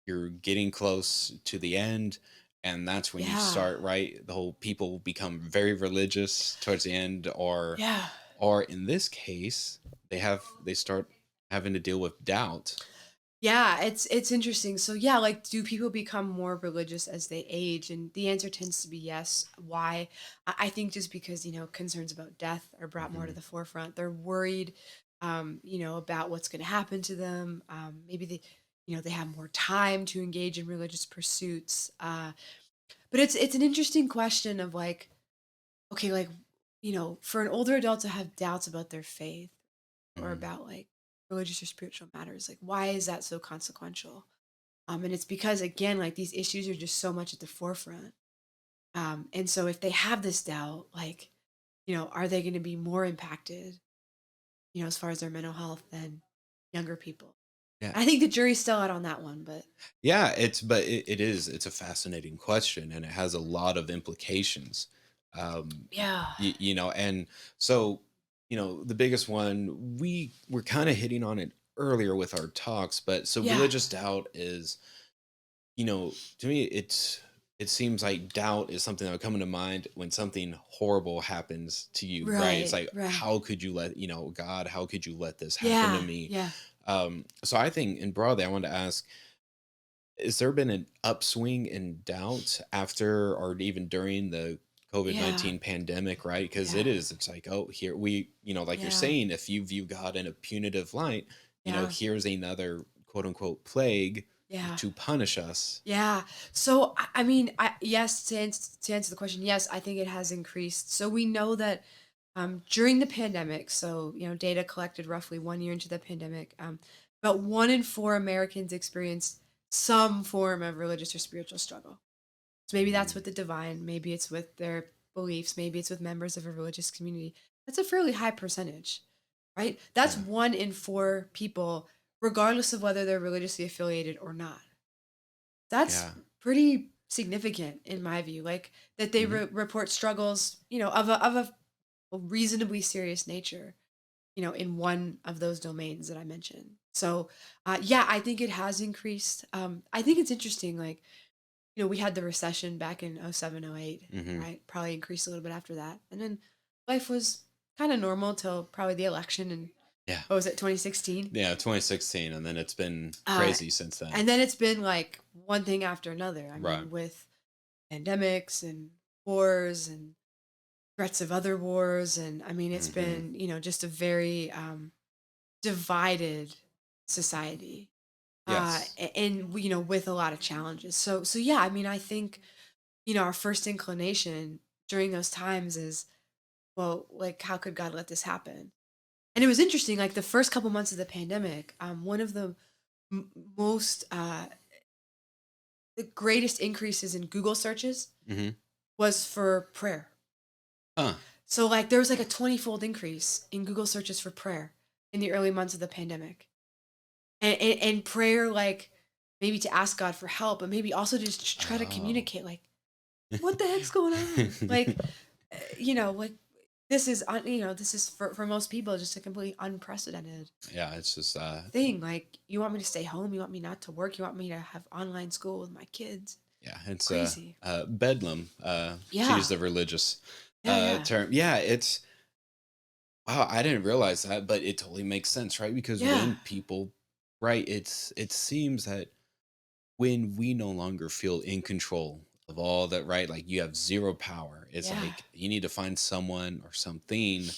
you're getting close to the end, and that's when you Yeah. start, right? The whole people become very religious towards the end, Yeah. or in this case, they start having to deal with doubt. Yeah, it's interesting. So yeah, like do people become more religious as they age? And the answer tends to be yes. Why? I think just because, concerns about death are brought more to Mhm. the forefront. They're worried about what's going to happen to them. Maybe they have more time to engage in religious pursuits. But it's an interesting question of like, okay, like, for an older adult to have doubts about their faith or Mhm. about like religious or spiritual matters, like why is that so consequential? And it's because again, like these issues are just so much at the forefront. And so if they have this doubt, like, are they going to be more impacted, as far as their mental health than younger people? Yeah. I think the jury's still out on that one, but Yeah, it's a fascinating question, and it has a lot of implications. Um, yeah. and so, the biggest one we were kind of hitting on it earlier with our talks, but so Yeah. religious doubt is, to me, it seems like doubt is something that would come into mind when something horrible happens to you, right? It's Right. like, Right. how could you God, how could you let this happen to Yeah. me? Yeah. So I think, in broadly, I wanted to ask, has there been an upswing in doubt after or even during the Yeah. COVID-19 pandemic, right? Because Yeah. it's like, oh, here we, like you're Yeah. saying, if you view God in a punitive light, Yeah. here's another quote unquote plague Yeah. to punish us. Yeah. So I mean, yes, to answer the question, yes, I think it has increased. So we know that during the pandemic, so data collected roughly 1 year into the pandemic, about 1 in 4 Americans experienced some form of religious or spiritual struggle. So maybe that's Mm, with the divine, maybe it's with their beliefs, maybe it's with members of a religious community. That's a fairly high percentage, right? That's yeah. 1 in 4 people, regardless of whether they're religiously affiliated or not. That's Yeah. pretty significant in my view, like that they Hmm. report struggles, of a reasonably serious nature, in one of those domains that I mentioned. So, yeah, I think it has increased. I think it's interesting, like, we had the recession back in '07, '08, Hmm. right? Probably increased a little bit after that. And then life was kind of normal till probably the election in, Yeah. what was it, 2016? Yeah. 2016. And then it's been Uh, crazy since then. and then it's been like one thing after another. I Right. mean, with pandemics and wars and threats of other wars. And I mean, it's Hmm. been, just a very divided society. Yes. And, with a lot of challenges. So yeah, I mean, I think, our first inclination during those times is, well, like, how could God let this happen? And it was interesting, like the first couple months of the pandemic, one of the most the greatest increases in Google searches Hmm. was for prayer. Huh. So like there was like a 20-fold increase in Google searches for prayer in the early months of the pandemic. And prayer, like maybe to ask God for help, but maybe also just to try to Oh. communicate like what the heck's going on? Like like this is this is for most people just a completely unprecedented Yeah, it's just thing. Like you want me to stay home, you want me not to work, you want me to have online school with my kids. yeah, it's Crazy. bedlam, to use Yeah. the religious Yeah, yeah. term. Yeah, it's wow, I didn't realize that, but it totally makes sense, right? Because Yeah. when people, right, it seems that when we no longer feel in control of all that, right? Like you have zero power. It's Yeah. like you need to find someone or something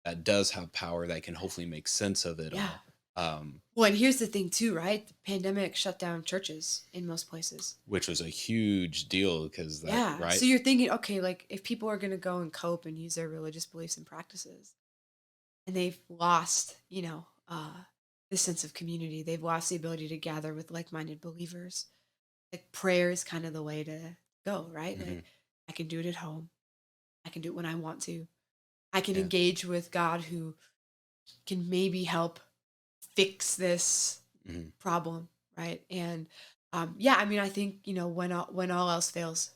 that does have power that can hopefully make sense of it Yeah. all. Um, Well, and here's the thing too, right? The pandemic shut down churches in most places. which was a huge deal because that, Yeah. right? So you're thinking, okay, like if people are gonna go and cope and use their religious beliefs and practices, and they've lost, this sense of community, they've lost the ability to gather with like-minded believers. Like prayer is kind of the way to go, right? Hmm. Like I can do it at home. I can do it when I want to. I can Yeah. engage with God who can maybe help fix this Hmm. problem, right? And yeah, I mean, I think when all else fails,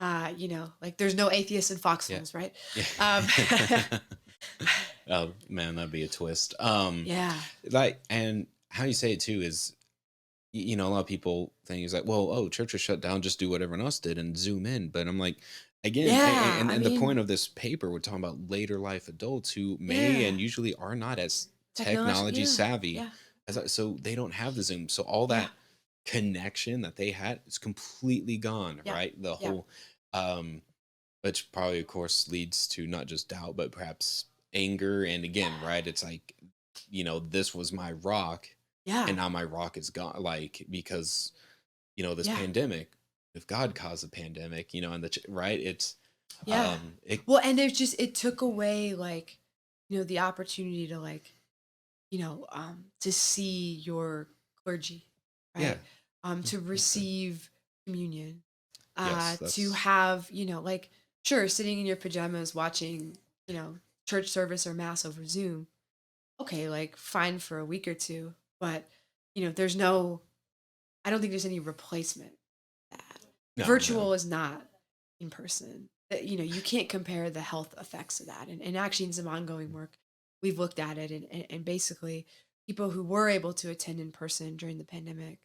like there's no atheists in Yeah. foxholes, right? Yeah. Um, Oh man, that'd be a twist. yeah, Like, and how you say it too is, a lot of people think is like, well, oh, church is shut down, just do what everyone else did and zoom in. But I'm like, again, yeah. I and the point mean, of this paper, we're talking about later life adults who may yeah, and usually are not as technology, technology yeah, savvy yeah, so they don't have the Zoom. So all yeah, that connection that they had is completely gone, yeah, right? The yeah, whole, um, which probably, of course, leads to not just doubt, but perhaps anger. And again, right? It's like, this was my rock, yeah, and now my rock is gone. Like, because, this yeah, pandemic, if God caused a pandemic, and right? It's, yeah. it, Well, and there's just it took away like, the opportunity to like to see your clergy, yeah, right? To it's a, receive communion, yes, to that's, have, like, sure, sitting in your pajamas watching, church service or mass over Zoom. Okay, like, fine for a week or two, but, there's no, I don't think there's any replacement for that. no, no. Virtual is not in person. You can't compare the health effects of that. And actually, in some ongoing work, we've looked at it, and basically, people who were able to attend in person during the pandemic,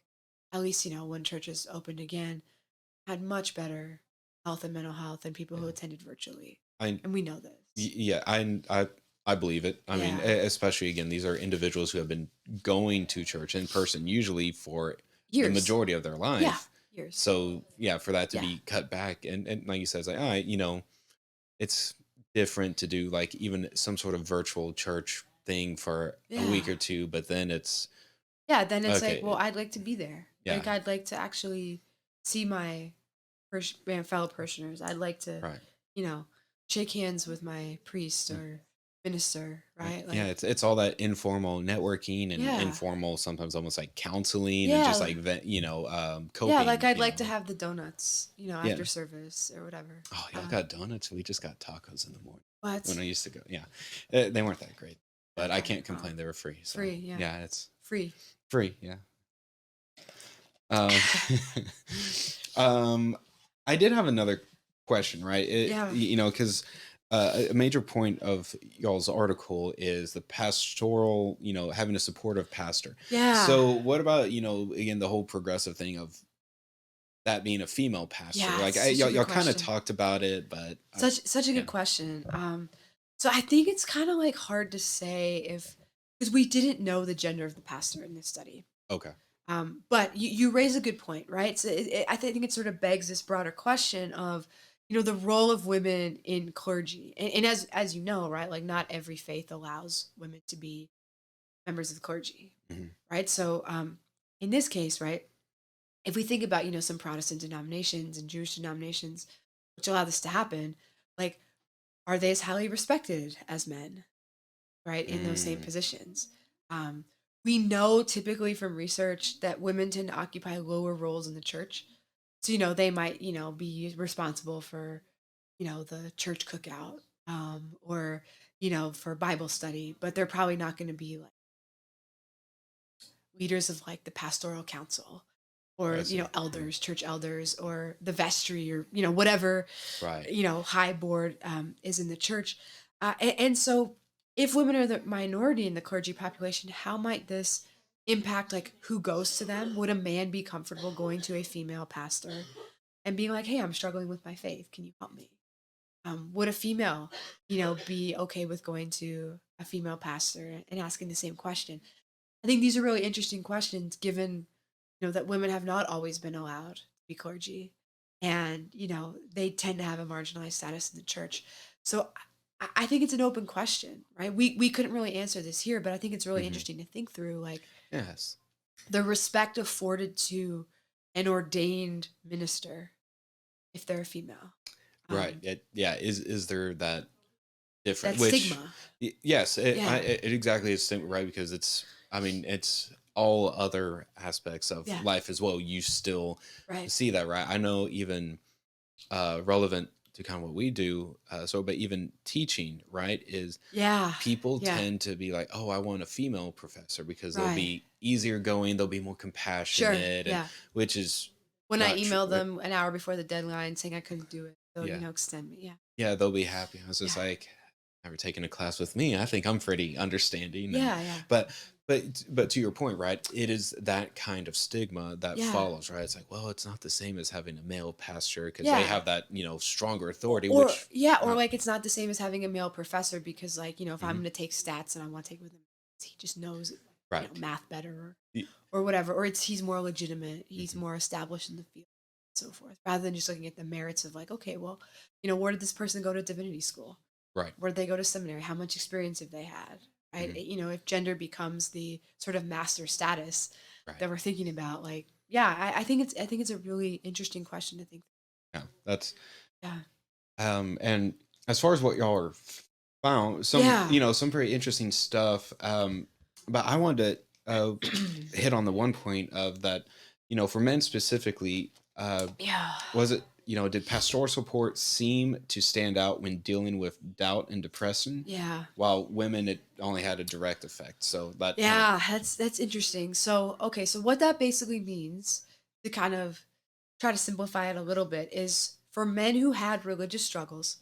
at least, when churches opened again, had much better health and mental health than people who Yeah. attended virtually. I, And we know this. Yeah, I believe it. I mean, Yeah. especially again, these are individuals who have been going to church in person usually for the Years. majority of their Yeah. life. Years. So yeah, for that to Yeah. be cut back, and like you said, it's like, all right, it's different to do like even some sort of virtual church thing for a Yeah. week or two, but then it's Yeah. Then it's like, well, okay. I'd like to be there. Yeah, Like, I'd like to actually see my fellow parishioners. I'd like to, right. you know, shake hands with my priest or minister, Right. right? Yeah, Like, it's all that informal networking and yeah. informal, sometimes almost like counseling and Yeah. just like Yeah, like coping. I'd like to have the donuts, Yeah. after service or whatever. Oh, y'all Uh, got donuts? We just got tacos in the morning when but I used to go. Yeah, they weren't that great, but I okay, can't complain. They were free. So free, yeah, yeah, it's free. free. Yeah. Um, um, I did have another question, right? Yeah, Because a major point of y'all's article is the pastoral, having a supportive pastor. yeah, So what about, again, the whole progressive thing of that being a female pastor? yeah. Like It's such a good y'all kind of question. talked about it, but Such a yeah, good question. So I think it's kind of like hard to say if because we didn't know the gender of the pastor in this study. okay, But you raise a good point, right? So I think it sort of begs this broader question of, the role of women in clergy, and as you know, right, like not every faith allows women to be members of the clergy, hmm, right? So, in this case, right, if we think about some Protestant denominations and Jewish denominations, which allow this to happen, like, are they as highly respected as men? right, in those same Mm, positions. We know typically from research that women tend to occupy lower roles in the church. So, they might, be responsible for, the church cookout, or, for Bible study, but they're probably not going to be like leaders of like the pastoral council or, I see. Mm, elders, church elders, or the vestry, or, whatever, right. high board is in the church. And so if women are the minority in the clergy population, how might this impact like who goes to them? Would a man be comfortable going to a female pastor and being like, hey, I'm struggling with my faith, can you help me? Would a female, be okay with going to a female pastor and asking the same question? I think these are really interesting questions given, that women have not always been allowed to be clergy, and, they tend to have a marginalized status in the church. So I think it's an open question, right? We couldn't really answer this here, but I think it's really Hmm. interesting to think through like Yes. the respect afforded to an ordained minister if they're a female. Right. Um, Yeah. Is there that different? that Which, stigma. yes, Yeah. it exactly is right, because it's. I mean, it's all other aspects of Yeah. life as well. You still Right. see that, right? I know even relevant to kind of what we do. But even teaching, right, is Yeah. people Yeah. tend to be like, oh, I want a female professor because they'll Right. be easier going, they'll be more Sure. compassionate, and Yeah. which is When I not true. emailed them an hour before the deadline saying I couldn't do it, so, Yeah. extend me. Yeah. Yeah, they'll be happy. I was just Yeah. like, never taken a class with me. I think I'm pretty understanding, and Yeah. Yeah. but but to your point, right? It is that kind of stigma that Yeah. follows, right? It's like, well, it's not the same as having a male pastor because they Yeah. have that stronger authority, Or which yeah, or not. like it's not the same as having a male professor because like, if I'm Mhm. gonna take stats and I want to take with him, he just knows, Right. math better, Y- or whatever. Or he's more legitimate, he's mhm. more established in the field, and so forth. Rather than just looking at the merits of like, okay, well, where did this person go to divinity school? Right. Where did they go to seminary? How much experience have they had? Right? Mhm. If gender becomes the sort of master status Right. that we're thinking about, like, yeah, I think it's a really interesting question to think. Yeah. That's Yeah. and as far as what y'all are found, some Yeah. some very interesting stuff. But I wanted to hit on the one point of that, for men specifically, Yeah. was it, did pastoral support seem to stand out when dealing with doubt and depression, Yeah. while women it only had a direct effect? So that kind of. Yeah, that's interesting. So, okay, so what that basically means, to kind of try to simplify it a little bit, is for men who had religious struggles,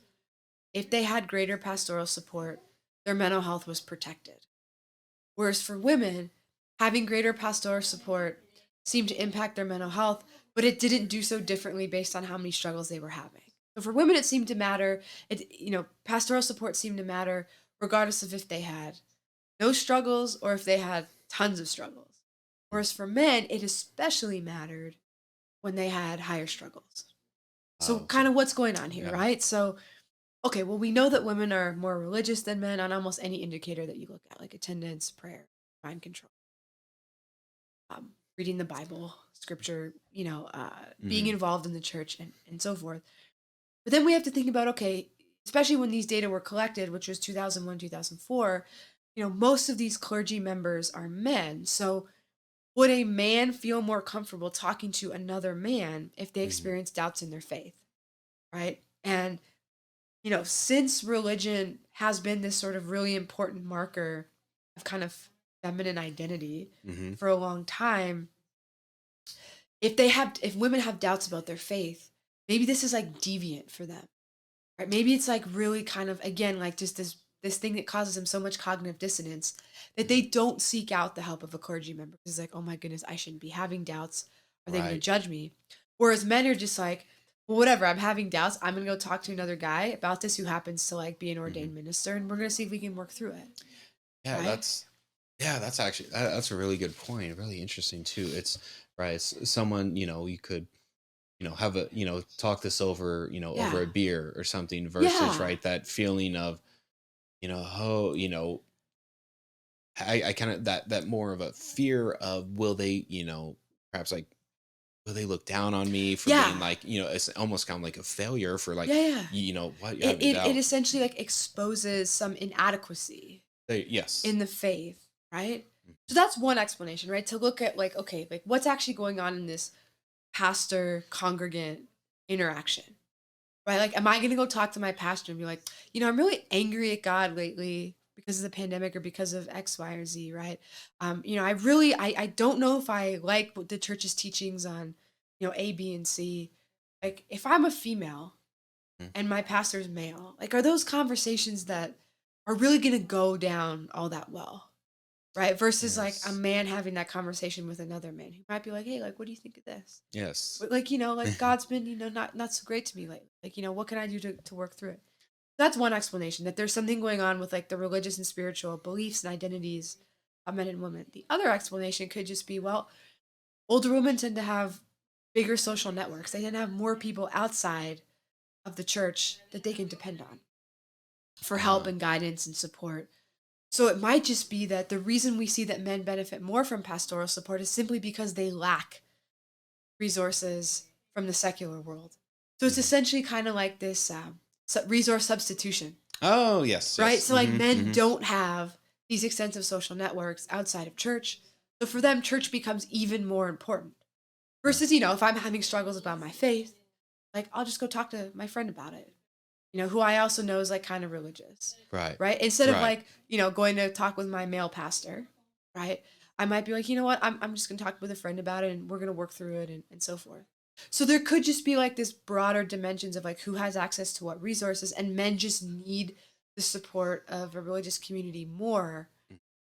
if they had greater pastoral support, their mental health was protected. Whereas for women, having greater pastoral support seemed to impact their mental health, but it didn't do so differently based on how many struggles they were having. So for women, it seemed to matter. Pastoral support seemed to matter regardless of if they had no struggles or if they had tons of struggles. Whereas for men, it especially mattered when they had higher struggles. So, Oh, so kind of what's going on here, yeah. right? So, okay, well, we know that women are more religious than men on almost any indicator that you look at, like attendance, prayer, mind control, reading the Bible, scripture, being Hmm. involved in the church, and so forth. But then we have to think about, okay, especially when these data were collected, which was 2001, 2004, most of these clergy members are men. So would a man feel more comfortable talking to another man if they Hmm. experience doubts in their faith? Right. And, since religion has been this sort of really important marker of kind of feminine identity Hmm. for a long time, if women have doubts about their faith, maybe this is like deviant for them. Right? Maybe it's like really kind of again like just this thing that causes them so much cognitive dissonance that they don't seek out the help of a clergy member because it's like, oh my goodness, I shouldn't be having doubts. Are they going to Right. judge me? Whereas men are just like, well, whatever. I'm having doubts. I'm going to go talk to another guy about this who happens to like be an Hmm. ordained minister, and we're going to see if we can work through it. Yeah, Right? that's actually that's a really good point. Really interesting too. It's right. Someone you could have a talk this over over Yeah. a beer or something versus Yeah. right that feeling of oh I kind of that more of a fear of will they perhaps like will they look down on me for being Yeah. like it's almost kind of like a failure for like Yeah. Yeah. what you're It, having it doubt. essentially like exposes some inadequacy Yes. in the faith, right? Mhm. So that's one explanation, right? To look at like, okay, like what's actually going on in this pastor congregant interaction, right? Like, am I going to go talk to my pastor and be like, I'm really angry at God lately because of the pandemic or because of X, Y, or Z, right? I don't know if I like what the church's teachings on, A, B, and C. Like, if I'm a female Mhm. and my pastor's male, like, are those conversations that are really going to go down all that well? Right? Versus like a Yes. man having that conversation with another man who might be like, hey, like, what do you think of this? Yes. But like, like God's been, not so great to me lately. Like, what can I do to work through it? That's one explanation, that there's something going on with like the religious and spiritual beliefs and identities of men and women. The other explanation could just be, well, older women tend to have bigger social networks. They tend to have more people outside of the church that they can depend on for help Uh, and guidance and support. So it might just be that the reason we see that men benefit more from pastoral support is simply because they lack resources from the secular world. So it's mhm. essentially kind of like this resource substitution, Oh, yes, right? yes. So like men Hmm. don't have these extensive social networks outside of church. So for them, church becomes even more important. Versus, if I'm having struggles about my faith, like I'll just go talk to my friend about it, who I also know is like kind of religious, Right. right? Instead of Right. like, going to talk with my male pastor, right? I might be like, you know what, I'm just gonna talk with a friend about it and we're gonna work through it and so forth. So there could just be like this broader dimensions of like who has access to what resources, and men just need the support of a religious community more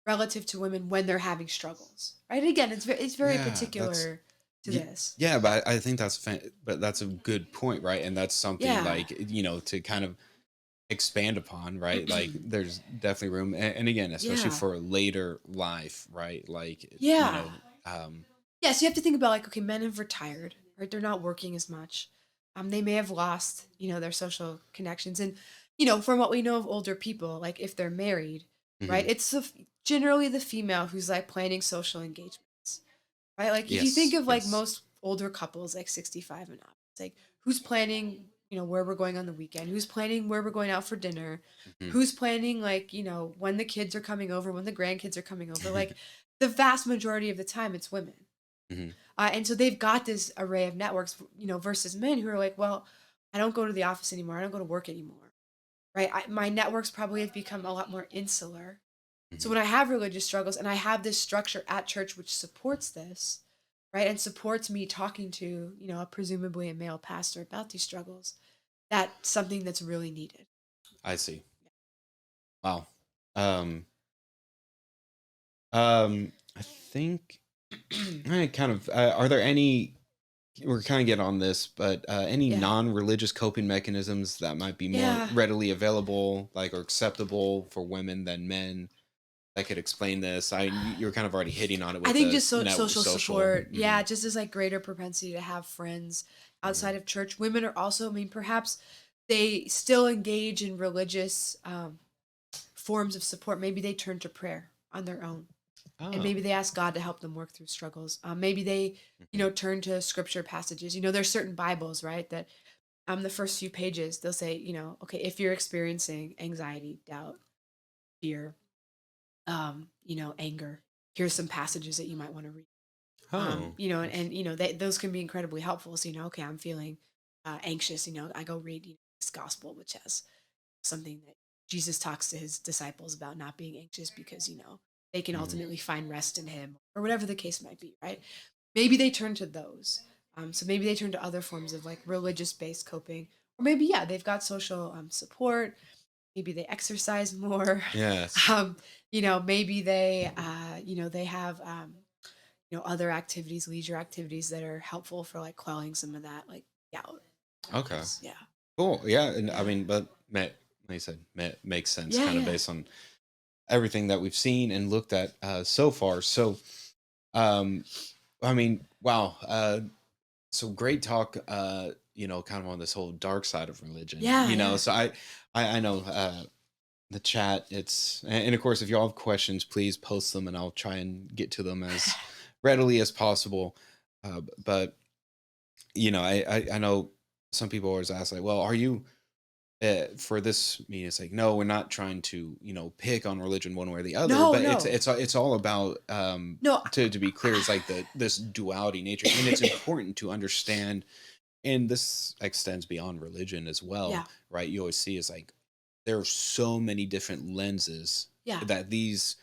relative to women when they're having struggles, right? Again, it's very Yeah, that's particular to y- this. yeah, but I think but that's a good point, right? And that's something Yeah. like, to kind of expand upon, right? Like there's definitely room, and again, especially Yeah. for later life, right? Like, Yeah. um Yeah, so you have to think about like, okay, men have retired, right? They're not working as much. They may have lost, their social connections. And, from what we know of older people, like if they're married, right? mhm. It's generally the female who's like planning social engagements, right? Like if you think Yes, of like yes. most older couples, like 65 and up, it's like who's planning, where we're going on the weekend, who's planning where we're going out for dinner, Mhm. who's planning like, when the kids are coming over, when the grandkids are coming over. Like the vast majority of the time, it's women. Mhm. And so they've got this array of networks, versus men who are like, well, I don't go to the office anymore. I don't go to work anymore. Right. My networks probably have become a lot more insular. So Mhm. when I have religious struggles and I have this structure at church which supports this, right, and supports me talking to, presumably a male pastor about these struggles, that's something that's really needed. I see. Wow. Um, I think I kind of are there any we're kind of getting on this, but any Yeah. non-religious coping mechanisms that might be more Yeah. readily available, like, or acceptable for women than men, that could explain this? You're kind of already hitting on it I with think the just network social social. support. Hmm. Yeah, just as like greater propensity to have friends outside Hmm. of church. Women are also, I mean, perhaps they still engage in religious forms of support. Maybe they turn to prayer on their own, and Oh. maybe they ask God to help them work through struggles. Maybe they, Hmm. turn to scripture passages. There's certain Bibles, right, that the first few pages they'll say, okay, if you're experiencing anxiety, doubt, fear, anger, here's some passages that you might want to read. Oh. Those can be incredibly helpful. So, okay, I'm feeling anxious. I go read this gospel, which has something that Jesus talks to his disciples about, not being anxious because they can Hmm. ultimately find rest in him, or whatever the case might be. Right? Maybe they turn to those. So maybe they turn to other forms of like religious based coping, or maybe they've got social support. Maybe they exercise more. Yes. um, maybe they have other activities, leisure activities that are helpful for like quelling some of that like doubt. Okay. Yeah. Cool. Yeah, and I Yeah. mean, but like you said, makes sense, Yeah. kind of Yeah. based on everything that we've seen and looked at so far. So, um, I mean, wow. So great talk. Kind of on this whole dark side of religion. Yeah. Yeah. So I know the chat. And of course, if y'all have questions, please post them, and I'll try and get to them as readily as possible. But I know some people always ask, like, well, are you for this meeting, it's like, no, we're not trying to, pick on religion one way or the other, No, but no, it's all about, no. to be clear, it's like this duality nature, and it's important to understand, and this extends beyond religion as well, Yeah, right? You always see is like there are so many different lenses yeah, that these,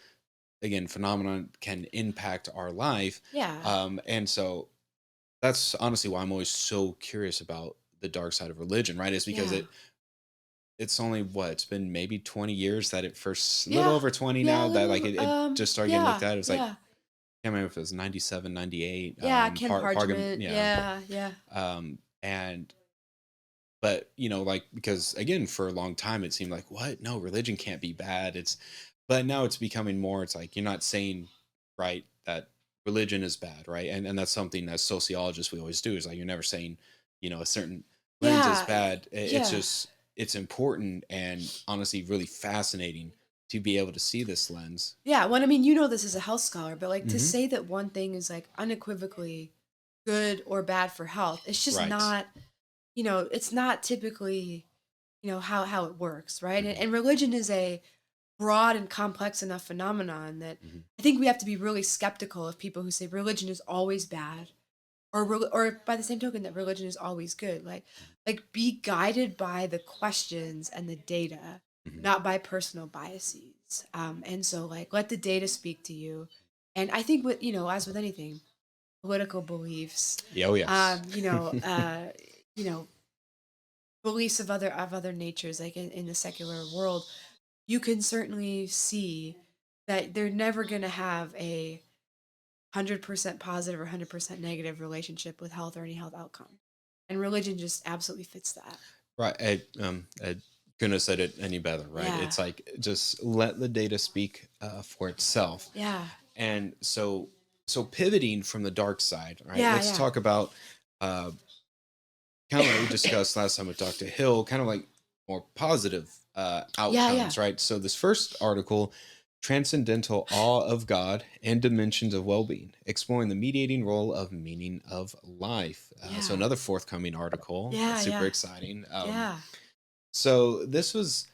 again, phenomenon can impact our life, yeah, and so that's honestly why I'm always so curious about the dark side of religion, right? Is because yeah, it's only what it's been maybe 20 years that it first, a little yeah, over 20 yeah. now, A that like little, it just started getting looked yeah, at. It was like, yeah, can't remember if it was 97, 98. yeah. Ken Parchment. Yeah. Yeah, yeah, And but like, because again, for a long time it seemed like, what, no, religion can't be bad. But now it's becoming more, it's like, you're not saying, right, that religion is bad, right? And that's something as sociologists we always do, is like, you're never saying, a certain lens is yeah, bad. It's yeah, just, it's important and honestly really fascinating to be able to see this lens. yeah. When I mean, you know, this is a health scholar, but like to Hmm. say that one thing is like unequivocally good or bad for health, it's just Right. not. It's not typically how it works, right? And, Hmm. and religion is a broad and complex enough phenomenon that Hmm. I think we have to be really skeptical of people who say religion is always bad, or by the same token that religion is always good. Like be guided by the questions and the data, Hmm. not by personal biases. And so like let the data speak to you. And I think with as with anything, political beliefs, Yeah, oh yes. um, you know, uh, you know, beliefs of other natures, like in the secular world, you can certainly see that they're never going to have a 100% positive or 100% negative relationship with health or any health outcome, and religion just absolutely fits that. Right. I couldn't have said it any better, right? Yeah, It's like, just let the data speak for itself. yeah, And so pivoting from the dark side, right? yeah, Let's yeah, talk about uh, kind of like we discussed last time with Dr. Hill, kind of like more positive yeah, yeah, outcomes, right? So this first article, Transcendental Awe of God and Dimensions of Well-Being, exploring the mediating role of meaning of life. So yeah, another forthcoming article, yeah, super yeah, exciting. yeah, So this was,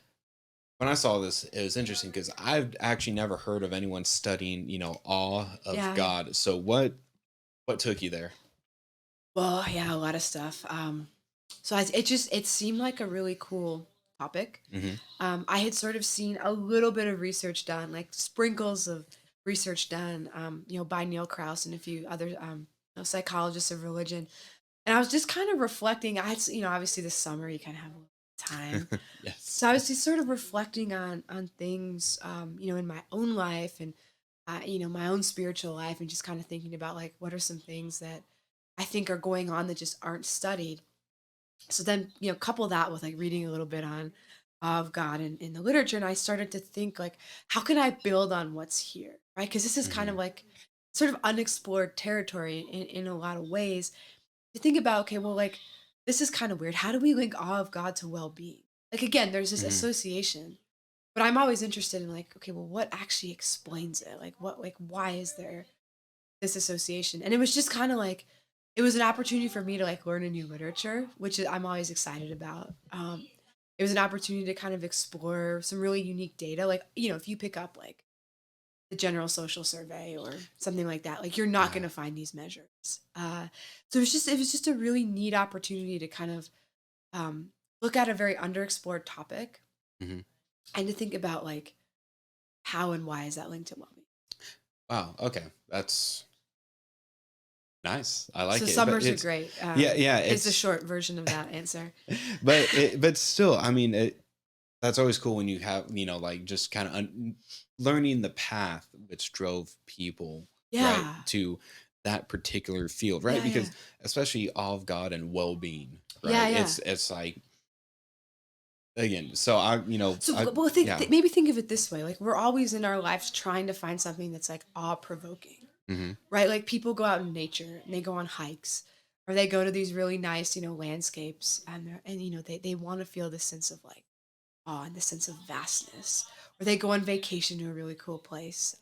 when I saw this, it was interesting because I've actually never heard of anyone studying, awe of yeah, yeah. God. So what took you there? Well, yeah, a lot of stuff. So it seemed like a really cool topic. Hmm. I had sort of seen a little bit of research done, like sprinkles of research done, by Neil Krauss and a few other psychologists of religion. And I was just kind of reflecting. I had, obviously this summer you kind of have a little time, Yes. so I was just sort of reflecting on things, in my own life and my own spiritual life, and just kind of thinking about like what are some things that I think are going on that just aren't studied. So then couple that with like reading a little bit on of God in the literature, and I started to think like how can I build on what's here, right? Because this is kind of Hmm. like sort of unexplored territory in a lot of ways. To think about, okay, well, like this is kind of weird, how do we link awe of God to well-being? Like again, there's this Hmm. association, but I'm always interested in like, okay, well, what actually explains it? Like what, like why is there this association? And it was just kind of like it was an opportunity for me to like learn a new literature, which I'm always excited about. It was an opportunity to kind of explore some really unique data. Like, if you pick up like the General Social Survey or something like that, like you're not going Uh, to find these measures. So it was just a really neat opportunity to kind of look at a very underexplored topic mhm. and to think about like how and why is that linked to well-being. Wow. Okay, that's nice. I So like it, but summers are it's, great. yeah, Is the it's, short version of that answer. but still, I mean, that's always cool when you have, like, just kind of learning the path which drove people, right, Yeah. to that particular field, right? Yeah, yeah. Because especially awe of God and well-being, Yeah, right? yeah. It's like, again, so I, So, I, well, yeah. maybe think of it this way: like we're always in our lives trying to find something that's like awe-provoking, Hmm. right? Like people go out in nature and they go on hikes, or they go to these really nice, landscapes, and they want to feel this sense of like awe and this sense of vastness. Or they go on vacation to a really cool place,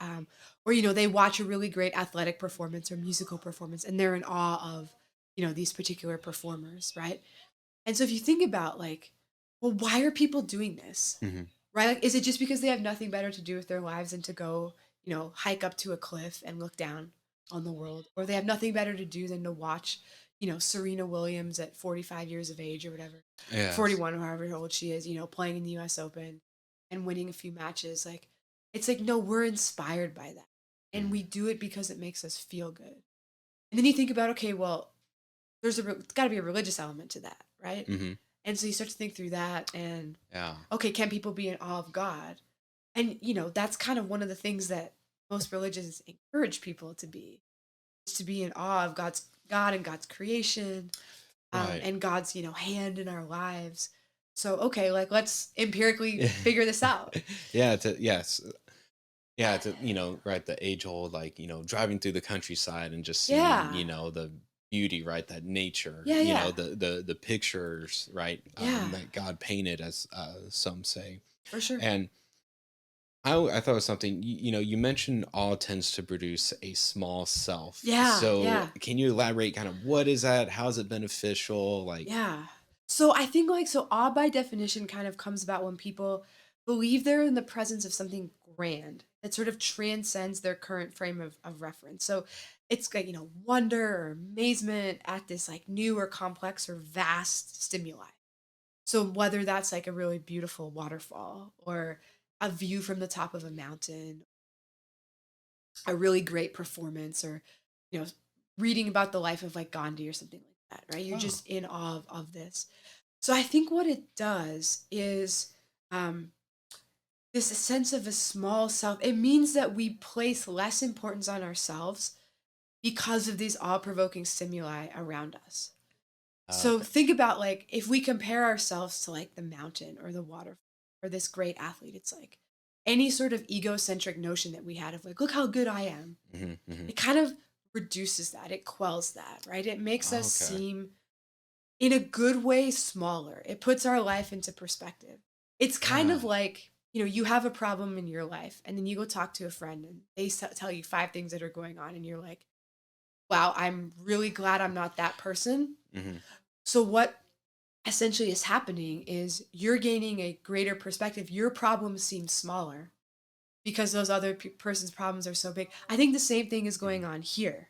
or they watch a really great athletic performance or musical performance, and they're in awe of these particular performers, right? And so if you think about like, well, why are people doing this? Mhm. Right? Like, is it just because they have nothing better to do with their lives than to go, hike up to a cliff and look down on the world? Or they have nothing better to do than to watch, Serena Williams at 45 years of age or whatever, Yes. 41 or however old she is, playing in the US Open and winning a few matches. Like, it's like, no, we're inspired by that. And Mhm. we do it because it makes us feel good. And then you think about, okay, well, it's got to be a religious element to that, right? Mhm. And so you start to think through that and, Yeah. okay, can people be in awe of God? And, that's kind of one of the things that most religions encourage people to be, is to be in awe of God and God's creation, Right. and God's, hand in our lives. So, okay, like let's empirically figure this out. Yeah, yes. Yeah, to right, the age old, like, driving through the countryside and just seeing, Yeah. the beauty, right, that nature, Yeah, yeah. the pictures, right, Yeah, that God painted, as some say. for sure. And I thought it was something, you mentioned awe tends to produce a small self. Yeah, So yeah. can you elaborate kind of what is that? How is it beneficial? Like, Yeah. So I think so awe by definition kind of comes about when people believe they're in the presence of something grand that sort of transcends their current frame of reference. So it's like, wonder or amazement at this like new or complex or vast stimuli. So whether that's like a really beautiful waterfall or a view from the top of a mountain, a really great performance, or, you know, reading about the life of like Gandhi or something like that, right? You're oh, just in awe of this. So I think what it does is um, this sense of a small self. It means that we place less importance on ourselves because of these awe-provoking stimuli around us. So okay. think about like if we compare ourselves to like the mountain or the water or this great athlete, it's like any sort of egocentric notion that we had of like, look how good I am. Hmm. Hmm. It kind of reduces that. It quells that, right? It makes us Okay. seem in a good way smaller. It puts our life into perspective. It's kind of Yeah. like, you have a problem in your life and then you go talk to a friend and they tell you five things that are going on and you're like, wow, I'm really glad I'm not that person. Hmm. So what essentially is happening is you're gaining a greater perspective. Your problems seem smaller because those other person's problems are so big. I think the same thing is Hmm. going on here,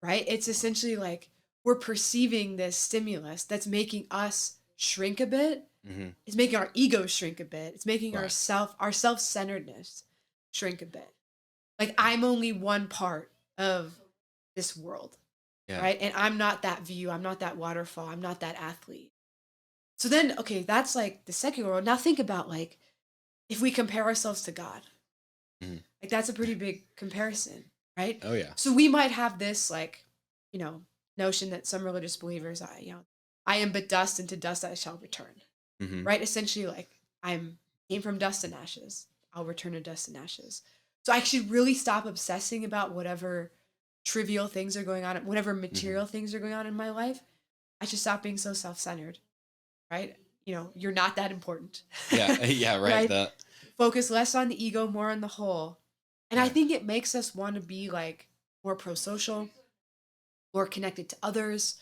right? It's essentially like we're perceiving this stimulus that's making us shrink a bit. Hmm. It's making our ego shrink a bit. It's making Right. our self-centeredness shrink a bit. Like I'm only one part of this world, Yeah. right? And I'm not that view. I'm not that waterfall. I'm not that athlete. So then, okay, that's like the secular world. Now think about like if we compare ourselves to God, Mhm. like that's a pretty big comparison, right? Oh yeah. So we might have this like, you know, notion that some religious believers, I am but dust, and to dust I shall return, Hmm. right? Essentially, like I'm came from dust and ashes. I'll return to dust and ashes. So I should really stop obsessing about whatever trivial things are going on, whatever Hmm. material things are going on in my life. I should stop being so self-centered, right? You're not that important. Yeah. Yeah. Right. Right? The Focus less on the ego, more on the whole. And I yeah. think it makes us want to be like more pro-social, more connected to others.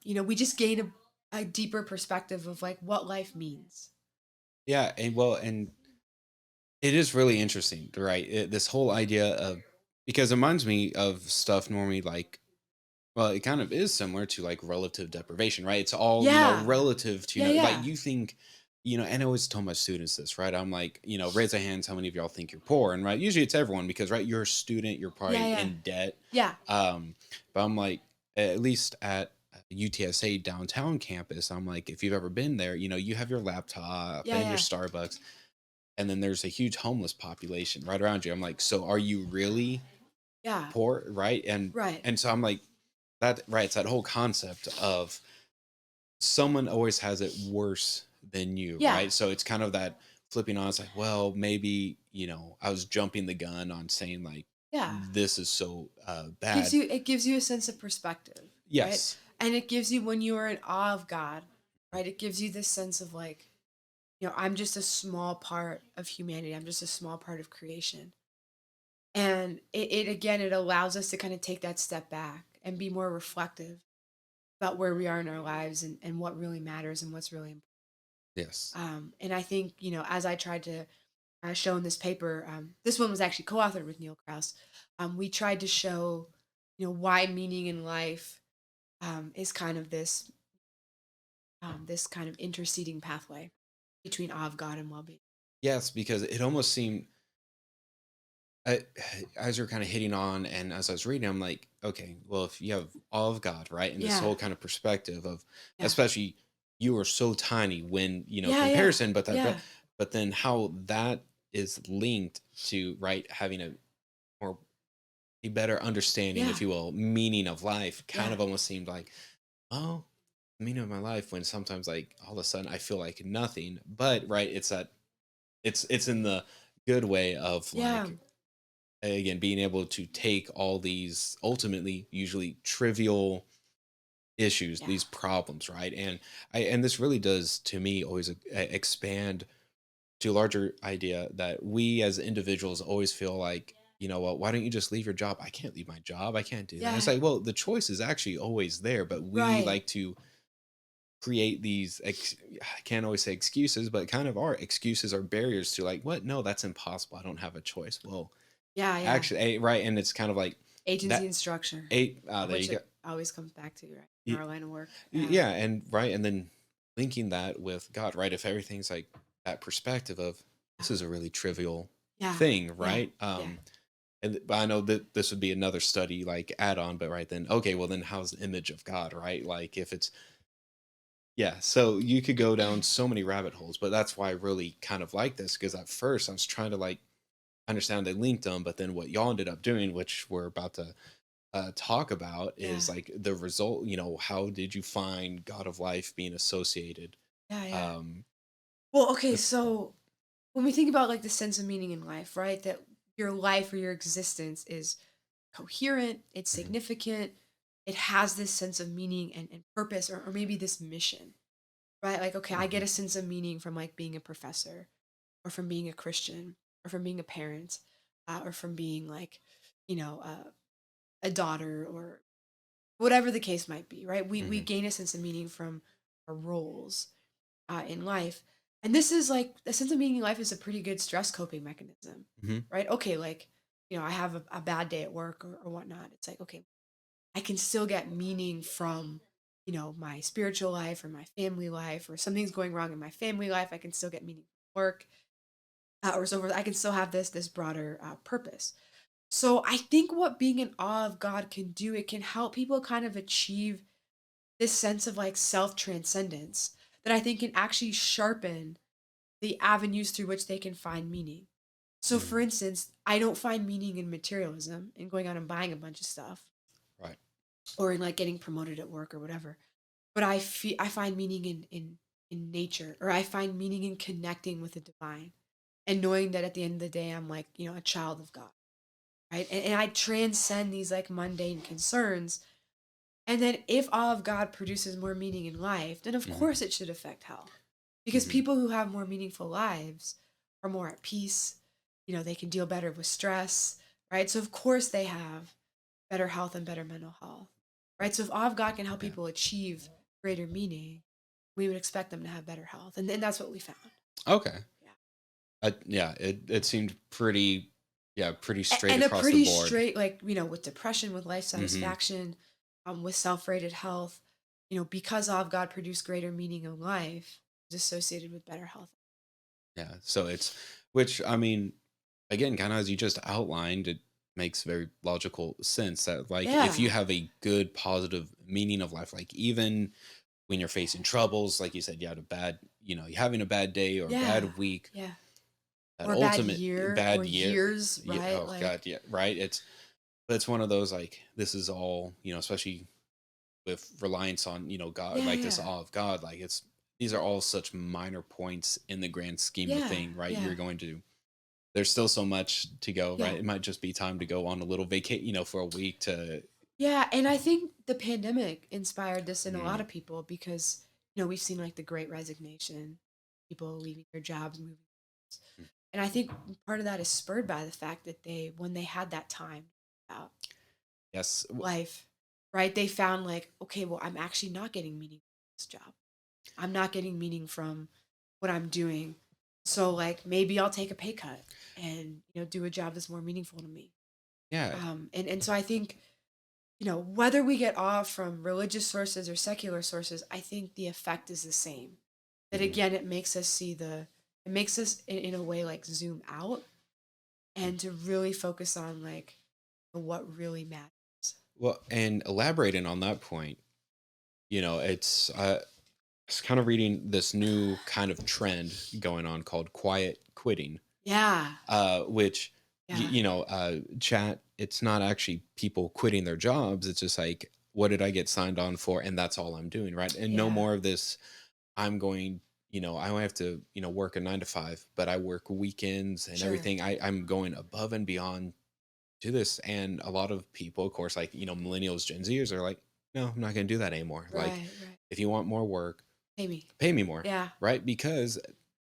We just gain a deeper perspective of like what life means. Yeah. And well, and it is really interesting, right? This whole idea of, because it reminds me of stuff normally like, well, it kind of is similar to like relative deprivation, right? It's all, Yeah. relative to, Yeah, like yeah. you think, and I always tell my students this, right? I'm like, raise a hands, how many of y'all think you're poor? And right, usually it's everyone because, right, you're a student, you're Yeah, probably yeah. in debt. Yeah. Um, but I'm like, at least at UTSA downtown campus, I'm like, if you've ever been there, you have your laptop Yeah, and your yeah. Starbucks, and then there's a huge homeless population right around you. I'm like, so are you really Yeah. poor, right? and Right. and so I'm like, that, right, it's that whole concept of someone always has it worse than you, Yeah. right? So it's kind of that flipping on. It's like, well, maybe I was jumping the gun on saying like Yeah. this is so Gives bad. you it gives you a sense of perspective, right? Yes. And it gives you when you are in awe of God, right? It gives you this sense of like, I'm just a small part of humanity. I'm just a small part of creation. And it again, it allows us to kind of take that step back and be more reflective about where we are in our lives and what really matters and what's really important. Yes. And I think, as I tried to show in this paper, this one was actually co-authored with Neil Krauss. We tried to show, why meaning in life is kind of this kind of interceding pathway between awe of God and well-being. Yes, because it almost seemed, I, as you're kind of hitting on, and as I was reading, I'm like, okay, well, if you have all of God, right, and this Yeah, whole kind of perspective of, yeah, especially you are so tiny when yeah, yeah, comparison, but yeah, but then how that is linked to right having a more a better understanding, yeah, if you will, meaning of life, kind yeah, of almost seemed like, oh, the meaning of my life when sometimes like all of a sudden I feel like nothing, but right, it's that it's in the good way of yeah, like again being able to take all these ultimately usually trivial issues, yeah, these problems, right, and this really does to me always expand to a larger idea that we as individuals always feel like, well, why don't you just leave your job? I can't leave my job, I can't do that. It's yeah, like, well, the choice is actually always there, but we right, like to create these I can't always say excuses, but kind of are excuses or barriers to like, what, no, that's impossible, I don't have a choice. Well, yeah, yeah. actually, right, and it's kind of like Agency that and structure, there you which go. it always comes back to, right? In Y- our line of work. Yeah, yeah, and right, and then linking that with God, right, if everything's like that perspective of this is a really trivial yeah, thing, yeah, right, yeah, and but I know that this would be another study like add on, but right then, okay, well then how's the image of God, right, like if it's, yeah, so you could go down so many rabbit holes, but that's why I really kind of like this, because at first I was trying to like understand they linked them, but then what y'all ended up doing, which we're about to talk about, yeah, is like the result. How did you find God of Life being associated? yeah, yeah. Um, Well, okay, with, so when we think about like the sense of meaning in life, right? That your life or your existence is coherent, it's Mhm, significant, it has this sense of meaning and purpose, or maybe this mission, right? Like, okay, I get mhm, a sense of meaning from like being a professor, or from being a Christian, or from being a parent, or from being like, you know, a daughter, or whatever the case might be, right? We mhm, gain a sense of meaning from our roles in life. And this is like a sense of meaning in life is a pretty good stress coping mechanism, mhm, right? Okay, like, I have a bad day at work, or whatnot. It's like, okay, I can still get meaning from, my spiritual life or my family life, or something's going wrong in my family life. I can still get meaning from work, or so forth. I can still have this broader purpose. So I think what being in awe of God can do, it can help people kind of achieve this sense of like self transcendence that I think can actually sharpen the avenues through which they can find meaning. So, for mhm. instance, I don't find meaning in materialism and going out and buying a bunch of stuff, Right. or in like getting promoted at work or whatever. But I find meaning in nature, or I find meaning in connecting with the divine, and knowing that at the end of the day, I'm like, a child of God, right? And I transcend these like mundane concerns. And then if all of God produces more meaning in life, then of Mhm, course it should affect health. Because mhm. people who have more meaningful lives are more at peace. They can deal better with stress, right? So of course they have better health and better mental health, right? So if all of God can help Yeah. people achieve greater meaning, we would expect them to have better health. And then that's what we found. Okay. Yeah. Yeah. It seemed pretty, yeah, pretty straight And a across the pretty board. straight, like, with depression, with life Hmm. satisfaction, with self-rated health, because all of God produced greater meaning in life is associated with better health. Yeah. So it's, which I mean, again, kind of as you just outlined, it makes very logical sense that like if you Yeah. have a good positive meaning of life, like even when you're facing troubles, like you said, you had a bad, you're having a bad day or a Yeah. bad week, Yeah. that Or a bad ultimate year, or bad year. years, Yeah, right? oh God, Like, yeah, right. But it's one of those like this is all, especially with reliance on, God, yeah, like this yeah. awe of God, like these are all such minor points in the grand scheme of Yeah. thing, right? Yeah. You're going to there's still so much to go, Yeah. right? It might just be time to go on a little vacate, for a week to. Yeah, and I think the pandemic inspired this in a lot Mm, of people because, we've seen like the great resignation, people leaving their jobs, moving. mm. And I think part of that is spurred by the fact that when they had that time about Yes. life, right? They found like, okay, well, I'm actually not getting meaning from this job. I'm not getting meaning from what I'm doing. So like maybe I'll take a pay cut and do a job that's more meaningful to me. Yeah. And so I think whether we get off from religious sources or secular sources, I think the effect is the same. That Mhm. again, it makes us it makes us in a way like zoom out and to really focus on like what really matters. Well, and elaborating on that point, it's it's kind of reading this new kind of trend going on called quiet quitting, Yeah, which yeah, chat. It's not actually people quitting their jobs. It's just like, what did I get signed on for, and that's all I'm doing, right? And no yeah, more of this. I'm going. I don't have to, work a 9 to 5, but I work weekends and sure. everything. I'm going above and beyond to this, and a lot of people, of course, like millennials, Gen Zers, are like, no, I'm not going to do that anymore. Like, Right, right. if you want more work, Pay me. pay me more, Yeah, right? Because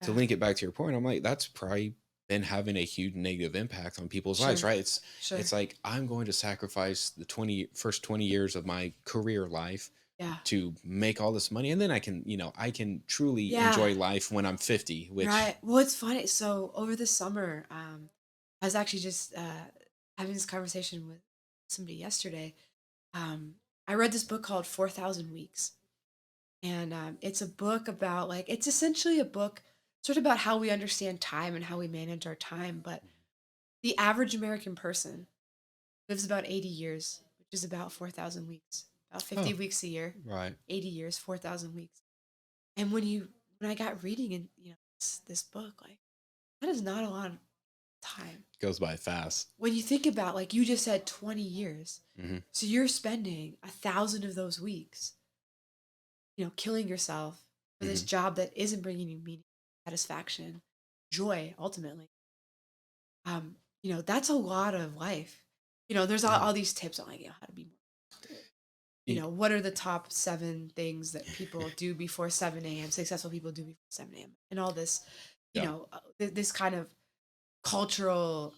to yeah, link it back to your point, I'm like, that's probably been having a huge negative impact on people's lives, sure, right? It's sure. like, I'm going to sacrifice the first 20 years of my career life Yeah, to make all this money, and then I can truly yeah. enjoy life when I'm 50, which Right. Well, it's funny. So over the summer, I was actually just having this conversation with somebody yesterday. Um, I read this book called 4,000 Weeks. And it's a book about, like, it's essentially a book sort of about how we understand time and how we manage our time. But the average American person lives about 80 years, which is about 4,000 weeks, about 50 oh, weeks a year, right, 80 years, 4,000 weeks. And when I got reading in, this book, like, that is not a lot of time. goes by fast. When you think about, like you just said, 20 years. Hmm. So you're spending 1,000 of those weeks, killing yourself for this Hmm. job that isn't bringing you meaning, satisfaction, joy, ultimately. That's a lot of life. There's Yeah. all these tips on like, how to be more productive. What are the top 7 things that people do before 7 a.m., successful people do before 7 a.m., and all this, Yeah. this kind of cultural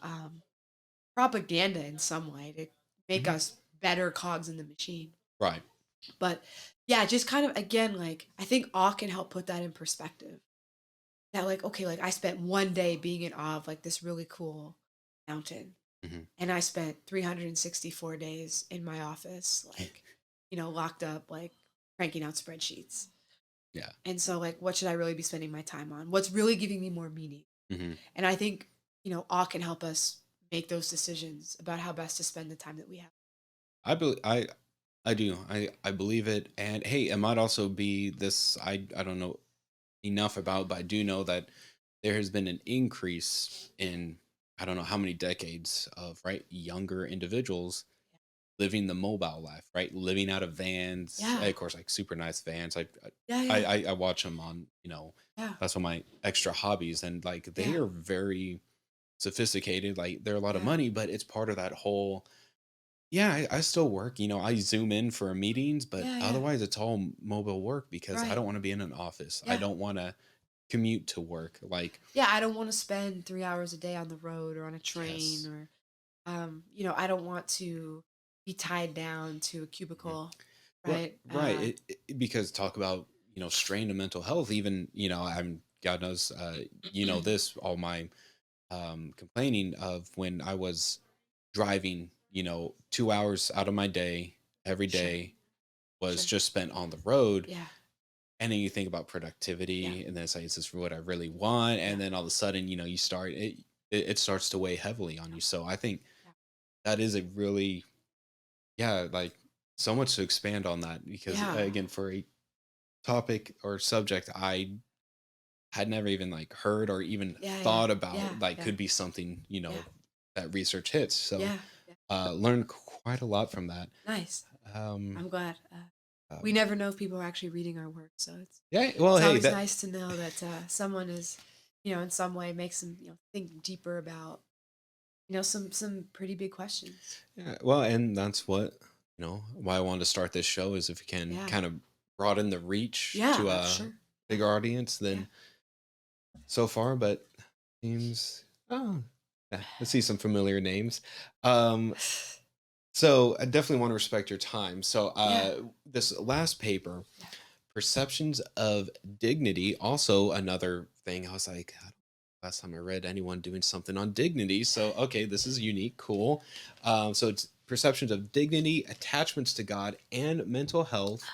propaganda in some way to make Mhm. us better cogs in the machine. Right. But yeah, just kind of again, like I think awe can help put that in perspective. That like, okay, like I spent one day being in awe of like this really cool mountain. Hmm. And I spent 364 days in my office, like, locked up, like cranking out spreadsheets. Yeah. And so like what should I really be spending my time on? What's really giving me more meaning? Hmm. And I think, awe can help us make those decisions about how best to spend the time that we have. I believe I do. I believe it. And hey, it might also be this. I don't know enough about, but I do know that there has been an increase in, I don't know how many decades of, right, younger individuals living the mobile life, right, living out of vans. Yeah. Of course, like super nice vans. Yeah, I yeah. I watch them on. Yeah. That's one of my extra hobbies, and like they Yeah. are very sophisticated. Like they're a lot of Yeah. money, but it's part of that whole. Yeah, I still work. I zoom in for meetings, but Yeah, yeah. otherwise it's all mobile work because I Right. don't want to be in an office. I Yeah. don't want to commute to work. Like, Yeah, I don't want to spend 3 hours a day on the road or on a train yes. or I don't want to be tied down to a Mhm. cubicle, Well, right? right. Because talk about, strain to mental health, even, I'm, God knows, this, all my complaining of when I was driving, 2 hours out of my day every Sure, day was sure. just spent on the road. Yeah, And then you think about yeah, productivity, and then it's like, is this what I really want? yeah, And then all of a sudden, you start it starts to weigh heavily on yeah, you. So I think yeah. that is a really, yeah, like, so much to expand on that, because Yeah, again, for a topic or subject I had never even like heard or even yeah, yeah, thought about, yeah, like, yeah, could be something, yeah, that research hits. So yeah, yeah. learned quite a lot from that. Nice. Um, I'm glad. We um never know if people are actually reading our work, so yeah, well, it's hey, always that, nice to know that someone is, in some way makes them, think deeper about, some pretty big questions. yeah, well, and that's what, why I wanted to start this show, is if we can Yeah. kind of broaden the reach Yeah, to a sure. Yeah. bigger audience Yeah. than so far. But seems, oh, yeah, let's see some familiar names. Um, so I definitely want to respect your time. So Yeah. this last paper, Yeah. Perceptions of Dignity, also another thing. I was like, last time I read anyone doing something on dignity. So, okay, this is unique, cool. So it's perceptions of dignity, attachments to God, and mental health,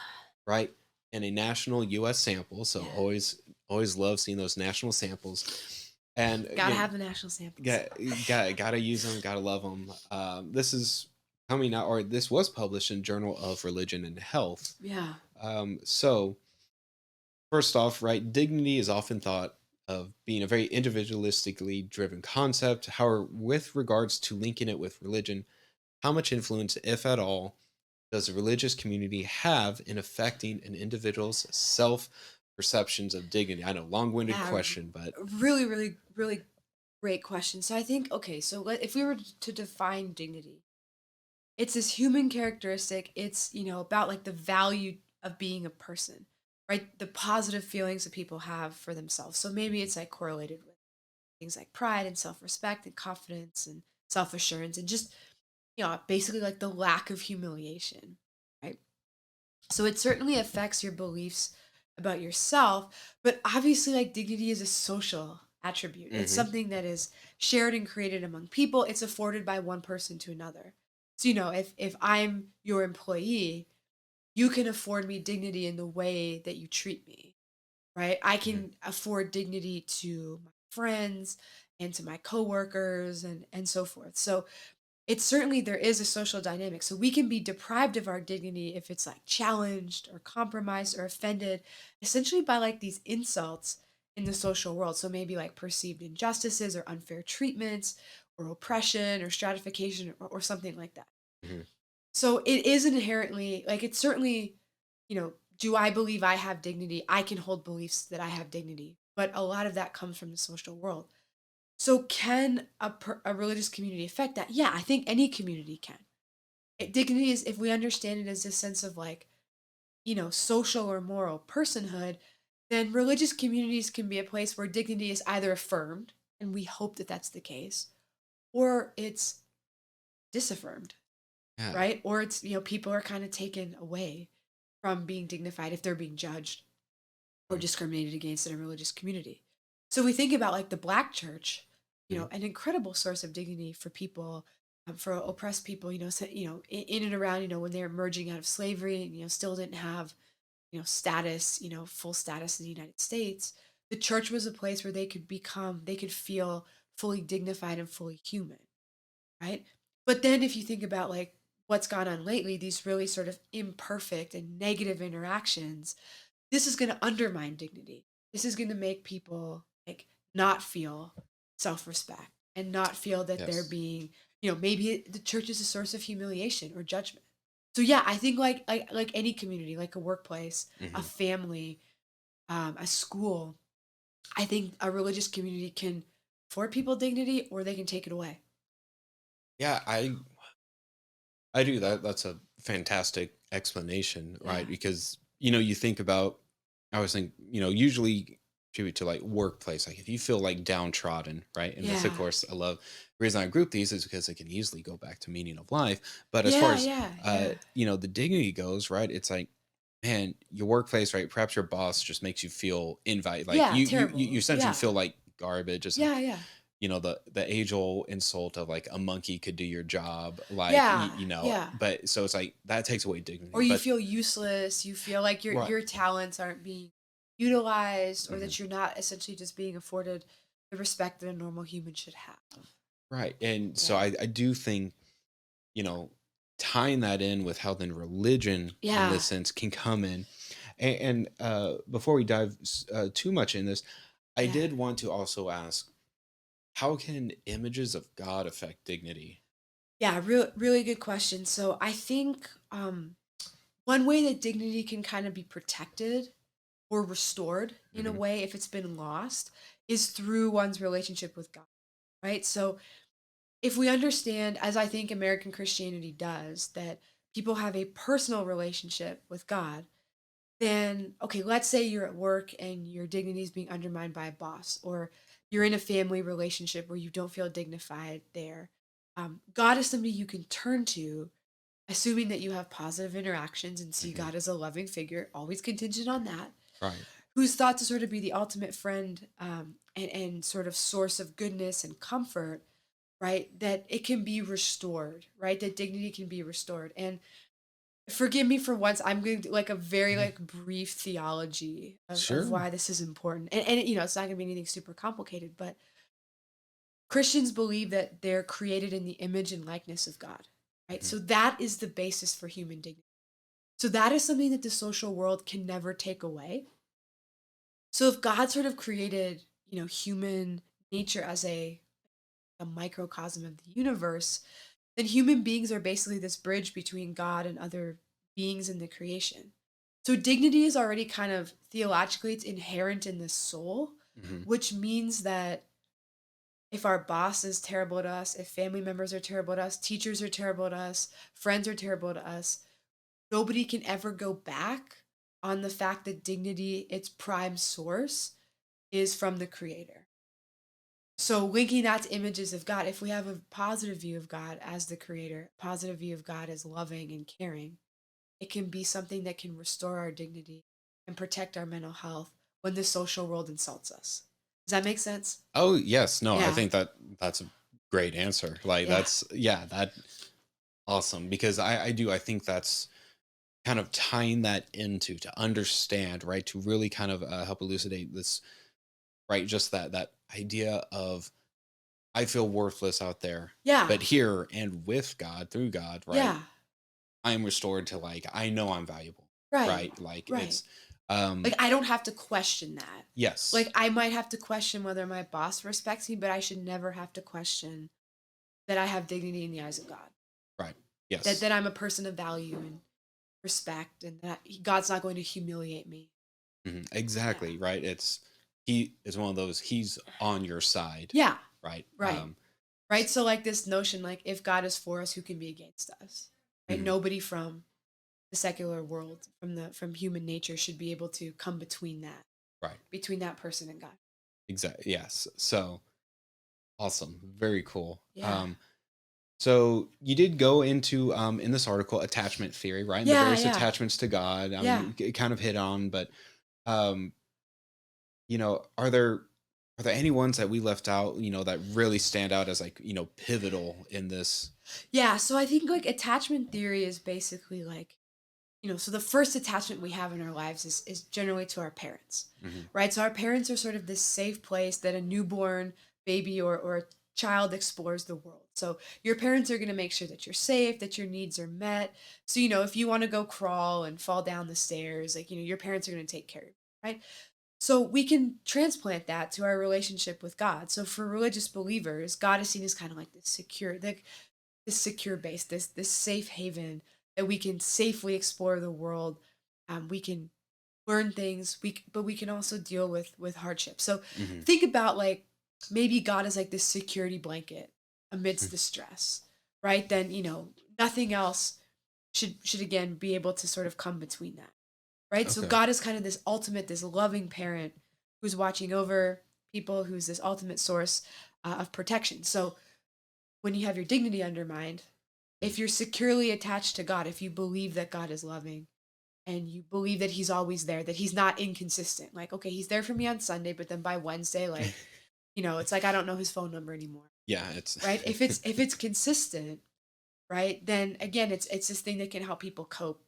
right? And a national U.S. sample. So Yeah. always love seeing those national samples. And Gotta have the national samples. gotta use them, gotta love them. This is coming out, or this was published in Journal of Religion and Health. Yeah. So first off, right, dignity is often thought of being a very individualistically driven concept. However, with regards to linking it with religion, how much influence, if at all, does the religious community have in affecting an individual's self perceptions of dignity? I know, long-winded Yeah. question, but Really, really, really great question. So I think, okay, so if we were to define dignity, it's this human characteristic. It's, about like the value of being a person, right? The positive feelings that people have for themselves. So maybe it's like correlated with things like pride and self-respect and confidence and self-assurance and just, basically like the lack of humiliation, right? So it certainly affects your beliefs about yourself, but obviously, like dignity is a social attribute. It's hmm something that is shared and created among people. It's afforded by one person to another. So, if I'm your employee, you can afford me dignity in the way that you treat me, right? I hmm can afford dignity to my friends and to my coworkers and so forth. So it's certainly there is a social dynamic. So we can be deprived of our dignity if it's like challenged or compromised or offended, essentially by like these insults in the social world. So maybe like perceived injustices or unfair treatments or oppression or stratification or something like that. hmm So it is inherently like it's certainly, do I believe I have dignity? I can hold beliefs that I have dignity. But a lot of that comes from the social world. So can a religious community affect that? Yeah, I think any community can. Dignity is, if we understand it as a sense of like, social or moral personhood, then religious communities can be a place where dignity is either affirmed, and we hope that that's the case, or it's disaffirmed, yeah. right? Or it's, people are kind of taken away from being dignified if they're being judged or Mhm, discriminated against in a religious community. So we think about like the Black church, mhm. an incredible source of dignity for people, for oppressed people, so, in and around, when they're emerging out of slavery and, still didn't have, status, full status in the United States. The church was a place where they could feel fully dignified and fully human, right? But then if you think about like what's gone on lately, these really sort of imperfect and negative interactions, this is going to undermine dignity. This is going to make people like not feel self-respect and not feel that they're Yes. being, maybe the church is a source of humiliation or judgment. So yeah, I think like any community, like a workplace, a hmm family, a school, I think a religious community can afford people dignity or they can take it away. Yeah, I do that. That's a fantastic explanation, Yeah. right? Because you think about, I was think, usually tribute to like workplace, like if you feel like downtrodden, right? And this, of Yeah. course, I love the reason I group these is because it can easily go back to meaning of life. But as far Yeah, as yeah, yeah. the dignity goes, right? It's like, man, your workplace, right? Perhaps your boss just makes you feel invite, like Yeah, you terrible. essentially Yeah. feel like garbage. It's like Yeah, yeah. the age old insult of like a monkey could do your job, like Yeah, yeah. but so it's like that takes away Or dignity, you but feel useless, you feel like right. your talents aren't being utilized or Mhm. that you're not essentially just being afforded the respect that a normal human should have. Right, and so Yeah. I do think, you know tying that in with how then religion in Yeah. this sense can come in, and before we dive too much in this, I Yeah. did want to also ask, how can images of God affect dignity? Yeah, really good question. So I think one way that dignity can kind of be protected or restored in a hmm way if it's been lost is through one's relationship with God, right? So if we understand, as I think American Christianity does, that people have a personal relationship with God, then, okay, let's say you're at work and your dignity is being undermined by a boss, or you're in a family relationship where you don't feel dignified there. God is somebody you can turn to, assuming that you have positive interactions and see hmm God as a loving figure, always contingent on that, right. who's thought to sort of be the ultimate friend, and sort of source of goodness and comfort, right? That it can be restored, right? That dignity can be restored. And forgive me for once, I'm going to do like a very Mhm. like brief theology of Sure. why this is important. And it's not going to be anything super complicated, but Christians believe that they're created in the image and likeness of God, right? Mhm. So that is the basis for human dignity. So that is something that the social world can never take away. So if God sort of created, human nature as a microcosm of the universe, then human beings are basically this bridge between God and other beings in the creation. So dignity is already kind of theologically it's inherent in the soul, Mhm. which means that if our boss is terrible to us, if family members are terrible to us, teachers are terrible to us, friends are terrible to us, nobody can ever go back on the fact that dignity, its prime source, is from the creator. So linking that to images of God, if we have a positive view of God as the creator, positive view of God as loving and caring, it can be something that can restore our dignity and protect our mental health when the social world insults us. Does that make sense? Oh, yes. No, I Yeah. think that that's a great answer. Like Yeah. that's yeah, that awesome because I think that's kind of tying that into to understand, right? To really kind of help elucidate this, right? Just that idea of I feel worthless out there, Yeah. but here and with God, through God, right? Yeah. I am restored to like I know I'm valuable, Right. right? Like Right. it's um Like I don't have to question that. yes, Like I might have to question whether my boss respects me, but I should never have to question that I have dignity in the eyes of God. right. That Yes. that I'm a person of value and respect and that God's not going to humiliate me. Yeah. Exactly, right? It's he is one of those he's on your side, Yeah. right? Right. Right. So like this notion, like if God is for us, who can be against us? Right. Mhm, Nobody from the secular world, from human nature should be able to come right. between that person and God. Exactly. Yes. So awesome. Very cool. Yeah. So you did go into in this article attachment theory, right? And the Yeah. various Yeah. attachments to God. I Yeah. mean, it kind of hit on, but um, are there any ones that we left out, that really stand out as like, pivotal in this? Yeah. So I think like attachment theory is basically like, so the first attachment we have in our lives is generally to our parents, Hmm. right? So our parents are sort of this safe place that a newborn baby or a child explores the world. So your parents are going to make sure that you're safe, that your needs are met. So, if you want to go crawl and fall down the stairs, like, your parents are going to take care of you, right? So we can transplant that to our relationship with God. So for religious believers, God is seen as kind of like this secure base, this safe haven that we can safely explore the world. We can learn things. But we can also deal with hardship. So Hmm. think about like maybe God is like this security blanket amidst the stress, right? Then nothing else should again be able to sort of come between that, right? So Okay. God is kind of this ultimate, this loving parent who's watching over people, who's this ultimate source of protection. So when you have your dignity undermined, Mhm. if you're securely attached to God, if you believe that God is loving and you believe that he's always there, that he's not inconsistent, like, okay, he's there for me on Sunday, but then by Wednesday, like, it's like I don't know his phone number anymore, Yeah, it's right? If it's consistent, right, then again, it's this thing that can help people cope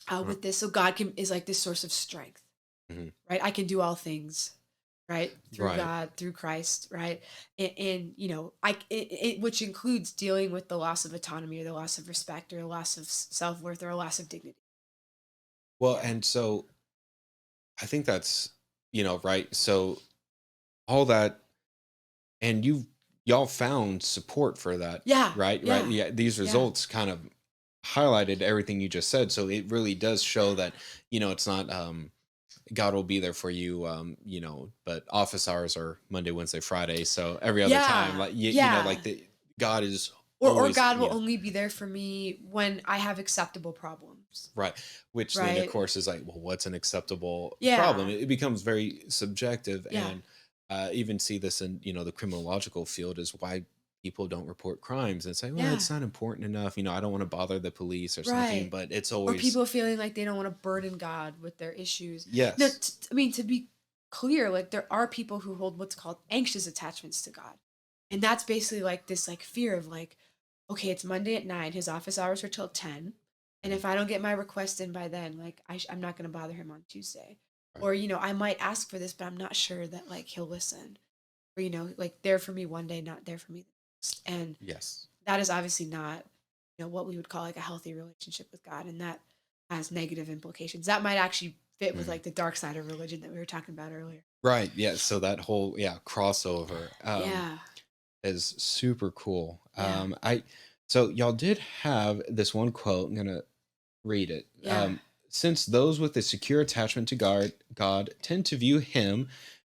Right. with this. So God is like this source of strength, Mhm. right? I can do all things, right, through Right. God, through Christ, right? And which includes dealing with the loss of autonomy or the loss of respect or the loss of self-worth or a loss of dignity. Well, Yeah. and so I think that's, right. So all that, and y'all found support for that, Yeah. right? Right. Yeah. Yeah. These Yeah. results kind of highlighted everything you just said. So it really does show that, it's not, God will be there for you, but office hours are Monday, Wednesday, Friday. So every other time, Yeah. like, Yeah. like God is Or always, God will only be there for me when I have acceptable problems, right. Which then, of right? course, is like, well, what's an acceptable problem? Yeah. It becomes very subjective, Yeah. and even see this in the criminological field is why people don't report crimes and say, well, Yeah. it's not important enough. I don't want to bother the police or something, Right. but it's Or always, people feeling like they don't want to burden God with their issues. No, yes. I mean, to be clear, like there are people who hold what's called anxious attachments to God. And that's basically like this like fear of like, okay, it's Monday at 9, his office hours are till 10. And Mhm. if I don't get my request in by then, like I'm not going to bother him on Tuesday. Right. Or, I might ask for this, but I'm not sure that like he'll listen. Or, like there for me one day, not there for me the next. And Yes. that is obviously not, what we would call like a healthy relationship with God. And that has negative implications. That might actually fit with Mhm. like the dark side of religion that we were talking about earlier. Right. Yeah. So that whole, crossover, Yeah. is super cool. Yeah. So y'all did have this one quote. I'm gonna read it. Yeah. Since those with a secure attachment to God tend to view Him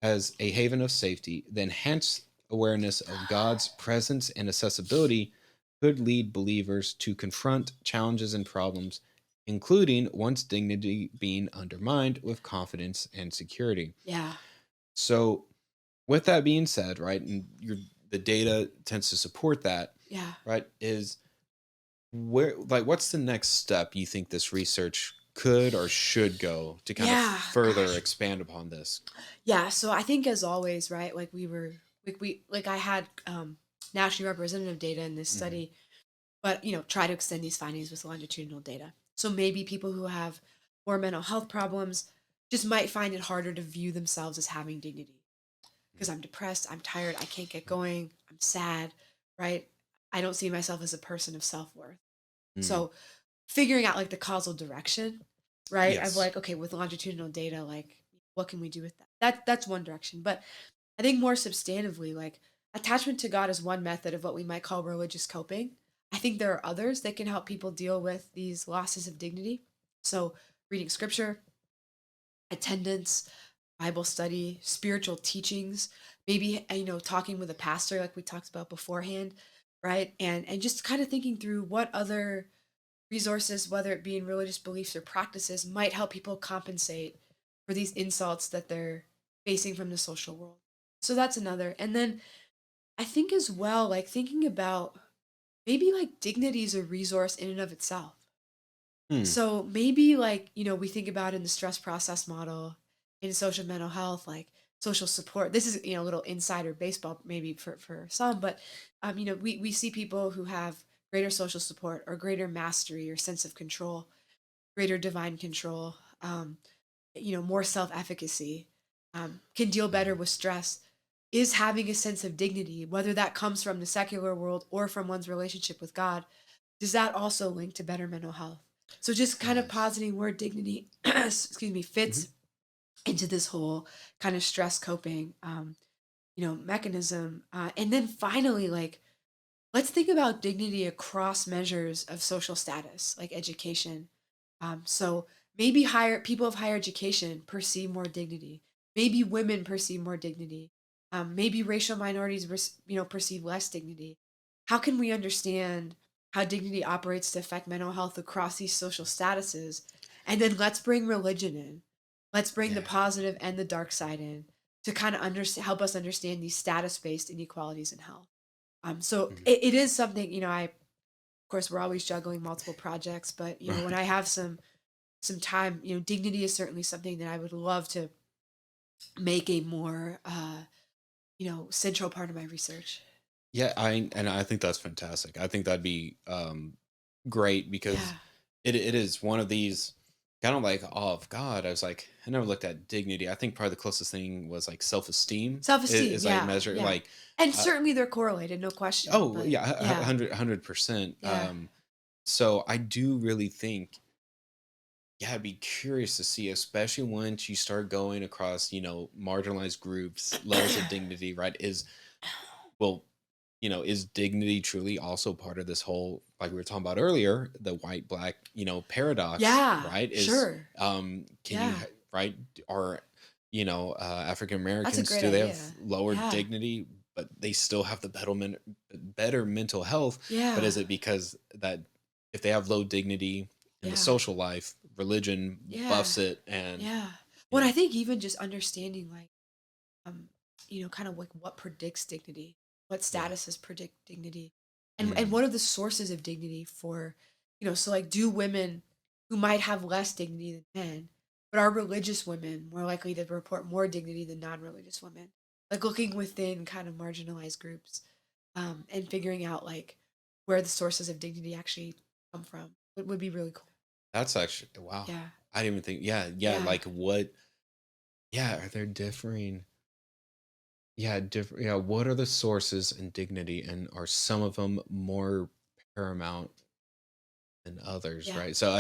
as a haven of safety, the enhanced awareness of God's presence and accessibility could lead believers to confront challenges and problems, including one's dignity being undermined with confidence and security. Yeah. So, with that being said, right, and the data tends to support that, Yeah. right, is where like what's the next step you think this research could or should go to kind of Yeah. further Gosh. expand upon this? Yeah. So I think as always, right? Like I had nationally representative data in this Hmm. study, but try to extend these findings with longitudinal data. So maybe people who have more mental health problems just might find it harder to view themselves as having dignity because I'm depressed, I'm tired, I can't get going, I'm sad, right? I don't see myself as a person of self-worth. Mm. So figuring out like the causal direction, right? Of Yes. like, okay, with longitudinal data, like what can we do with that? That's one direction. But I think more substantively, like attachment to God is one method of what we might call religious coping. I think there are others that can help people deal with these losses of dignity. So reading scripture, attendance, Bible study, spiritual teachings, maybe talking with a pastor like we talked about beforehand, right? And just kind of thinking through what other resources, whether it be in religious beliefs or practices, might help people compensate for these insults that they're facing from the social world. So that's another. And then I think as well, like thinking about maybe like dignity is a resource in and of itself. Hmm. So maybe like, we think about in the stress process model in social mental health, like social support. This is, a little insider baseball maybe for some, but we see people who have greater social support or greater mastery or sense of control, greater divine control, more self-efficacy, can deal better Mhm. with stress, is having a sense of dignity, whether that comes from the secular world or from one's relationship with God. Does that also link to better mental health? So just kind of Yes. positing where dignity, excuse me, Mhm. fits into this whole kind of stress coping, mechanism. And then finally, like, let's think about dignity across measures of social status, like education. So maybe higher people of higher education perceive more dignity. Maybe women perceive more dignity. Maybe racial minorities, perceive less dignity. How can we understand how dignity operates to affect mental health across these social statuses? And then let's bring religion in. Let's bring the Yeah. positive and the dark side in to kind of help us understand these status-based inequalities in health. So Mhm. it is something, of course, we're always juggling multiple projects, but when Right. I have some time, dignity is certainly something that I would love to make a more central part of my research. Yeah, I think that's fantastic. I think that'd be great because Yeah. it is one of these kind of like awe of God. I was like, I never looked at dignity. I think probably the closest thing was like self-esteem Self-esteem, is like yeah, measure yeah. like And uh, certainly they're correlated, no question. oh But yeah, yeah, 100%. yeah, So I do really think, yeah, I'd be curious to see, especially once you start going across, marginalized groups, levels of dignity, right? Well, is dignity truly also part of this whole, like we were talking about earlier, the white black, paradox, yeah, right? Is sure, can you yeah. right are African That's a Americans, great do they have idea. lower Yeah, dignity, but they still have the better mental health? But yeah, is it because that if they have low dignity in the yeah, social life, religion yeah, buffs it, and yeah. you Well, know I think even just understanding like, kind of like what predicts dignity. what Yeah. statuses predict dignity, and Mm. what are the sources of dignity for, so like, do women who might have less dignity than men, but are religious women more likely to report more dignity than non-religious women? Like looking within kind of marginalized groups, and figuring out like where the sources of dignity actually come from would be really cool. That's actually wow. Yeah. I didn't even think. Yeah, yeah. Yeah. Like what? Yeah, are there differing? Yeah, different. Yeah, what are the sources and dignity, and are some of them more paramount than others? Yeah. Right. So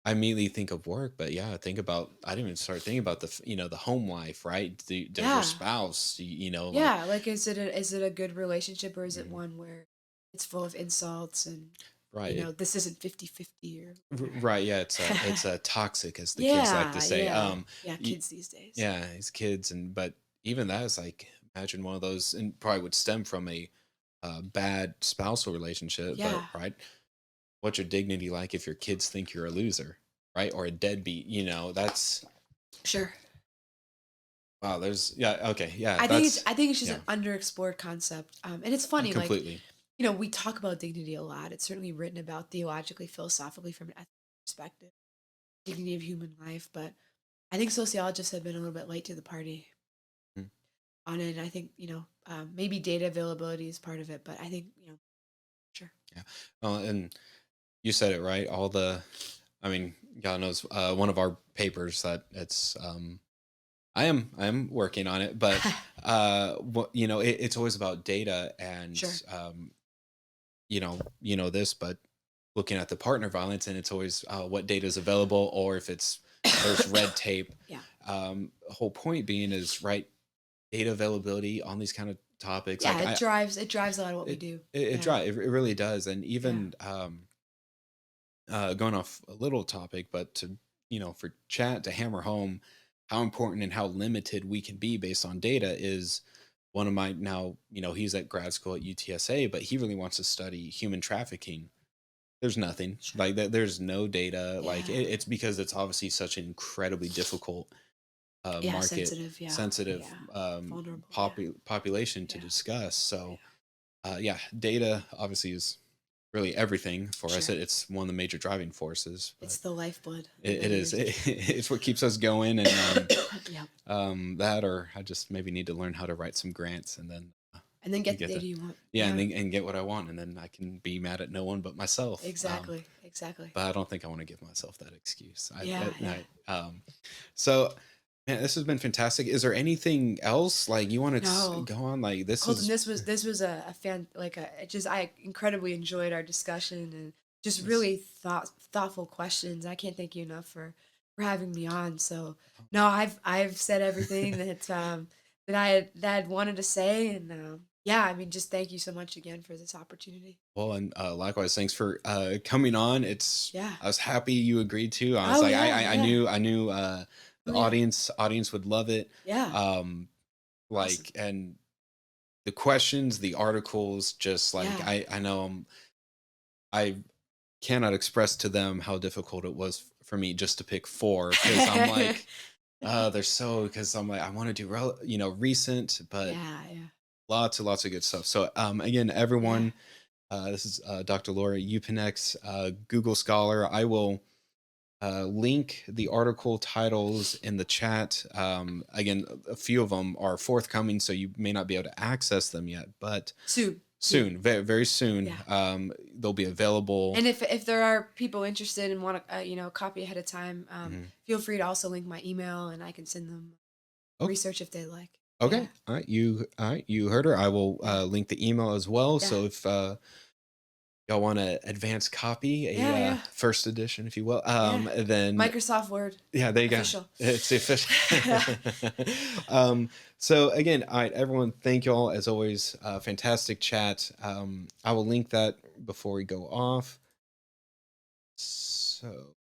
I immediately think of work, but yeah, think about. I didn't even start thinking about the home life. Right. Does your Yeah. spouse, like Yeah, like is it a good relationship, or is it mhm, one where it's full of insults and right? this isn't 50-50 or Right. Yeah. It's whatever. a toxic, as the kids like to Yeah, say. yeah. Yeah, kids these days. Yeah, his kids, and but even that is like, imagine one of those, and probably would stem from a bad spousal relationship. But Yeah, right, what's your dignity like if your kids think you're a loser, right, or a deadbeat? That's sure. wow. There's yeah, okay, yeah, I think it's just yeah, an underexplored concept. And it's funny, like, completely. we talk about dignity a lot. It's certainly written about theologically, philosophically from an ethical perspective, dignity of human life, but I think sociologists have been a little bit late to the party Mm, on it. And I think, maybe data availability is part of it, but I think, sure. yeah. And you said it right. I mean, God knows, one of our papers that it's I am working on it, but it's always about data, and Sure. this, but looking at the partner violence, and it's always what data is available, or if there's red tape. Yeah. Whole point being is right, data availability on these kind of topics. Yeah, Like it drives a lot of what we it do. it Yeah. dry it really does, and Yeah. even going off a little topic, but to for chat to hammer home how important and how limited we can be based on data is one of my now he's at grad school at UTSA, but he really wants to study human trafficking. There's nothing Sure. like that. There's no data. Like Yeah. it's because it's obviously such an incredibly difficult Yeah, market sensitive, yeah. sensitive Yeah. Vulnerable, yeah. population to Yeah. discuss. Yeah. So yeah, data obviously is really everything for us. Sure. It's one of the major driving forces, but It's the lifeblood of it any is organization. it's what keeps us going. And Yeah. that, or I just maybe need to learn how to write some grants, and then And then get the get the data you want. yeah, and Yeah. then and get what I want, and then I can be mad at no one but myself. Exactly. Exactly. But I don't think I want to give myself that excuse. Yeah, yeah. So man, this has been fantastic. Is there anything else like you want to No. go on? Like this Colton, is this was a fan, like I incredibly enjoyed our discussion and just this- really thoughtful questions. I can't thank you enough for having me on. So no, I've said everything that I'd wanted to say, and yeah, I mean, just thank you so much again for this opportunity. well, and likewise, thanks for coming on. Yeah. I was happy you agreed to. I was Oh like, yeah, I yeah. knew the Oh yeah. audience would love it. Yeah. Um, Awesome. like, and the questions, the articles, just like Yeah. I know I cannot express to them how difficult it was for me just to pick four, because I'm like, they're so, because I'm like, I want to do recent, but Yeah, yeah. lots and lots of good stuff. So again, Yeah. everyone, this is Dr. Laura Upenieks, Google Scholar. I will link the article titles in the chat. Again, a few of them are forthcoming, so you may not be able to access them yet, but Soon. soon, very, very soon, Yeah. they'll be available. And if there are people interested and want to copy ahead of time, Mhm. feel free to also link my email and I can send them Okay. research if they like. Yeah. Okay. All right. You heard her. I will Yeah. link the email as well. Yeah. So if y'all want to advance copy Yeah, a yeah. first edition, if you will, Yeah. then Microsoft Word. yeah, there you Official. go. It's the official. So again, all right, everyone, thank you all as always. Fantastic chat. I will link that before we go off. So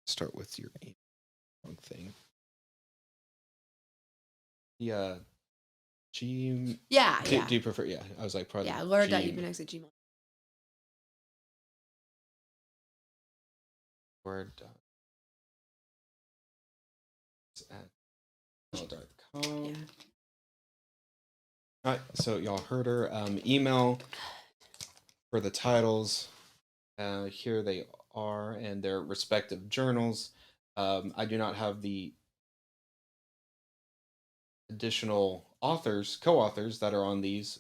start with your email thing. Yeah. Yeah, Do, yeah. do you prefer? Yeah, I was like probably Yeah, Gmail. laura.upenix@gmail. Word at gmail.com. Yeah. All right, so y'all heard her. Email for the titles. Here they are and their respective journals. I do not have the additional authors, co-authors that are on these,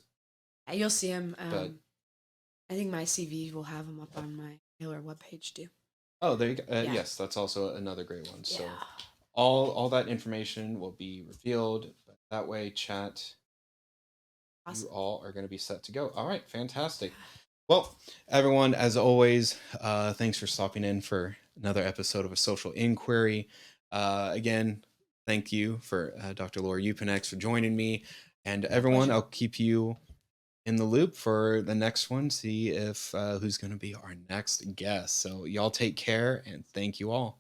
You'll see them. but I think my CV will have them up on my Taylor webpage too. oh, there you go. Yeah. Yes, that's also another great one. So Yeah. all that information will be revealed. But that way, chat, Awesome. you all are going to be set to go. All right, fantastic. Well, everyone, as always, thanks for stopping in for another episode of A Social Inquiry. Again, thank you for Dr. Laura Upenieks for joining me. And everyone, Pleasure. I'll keep you in the loop for the next one, see if who's going to be our next guest. So y'all take care and thank you all.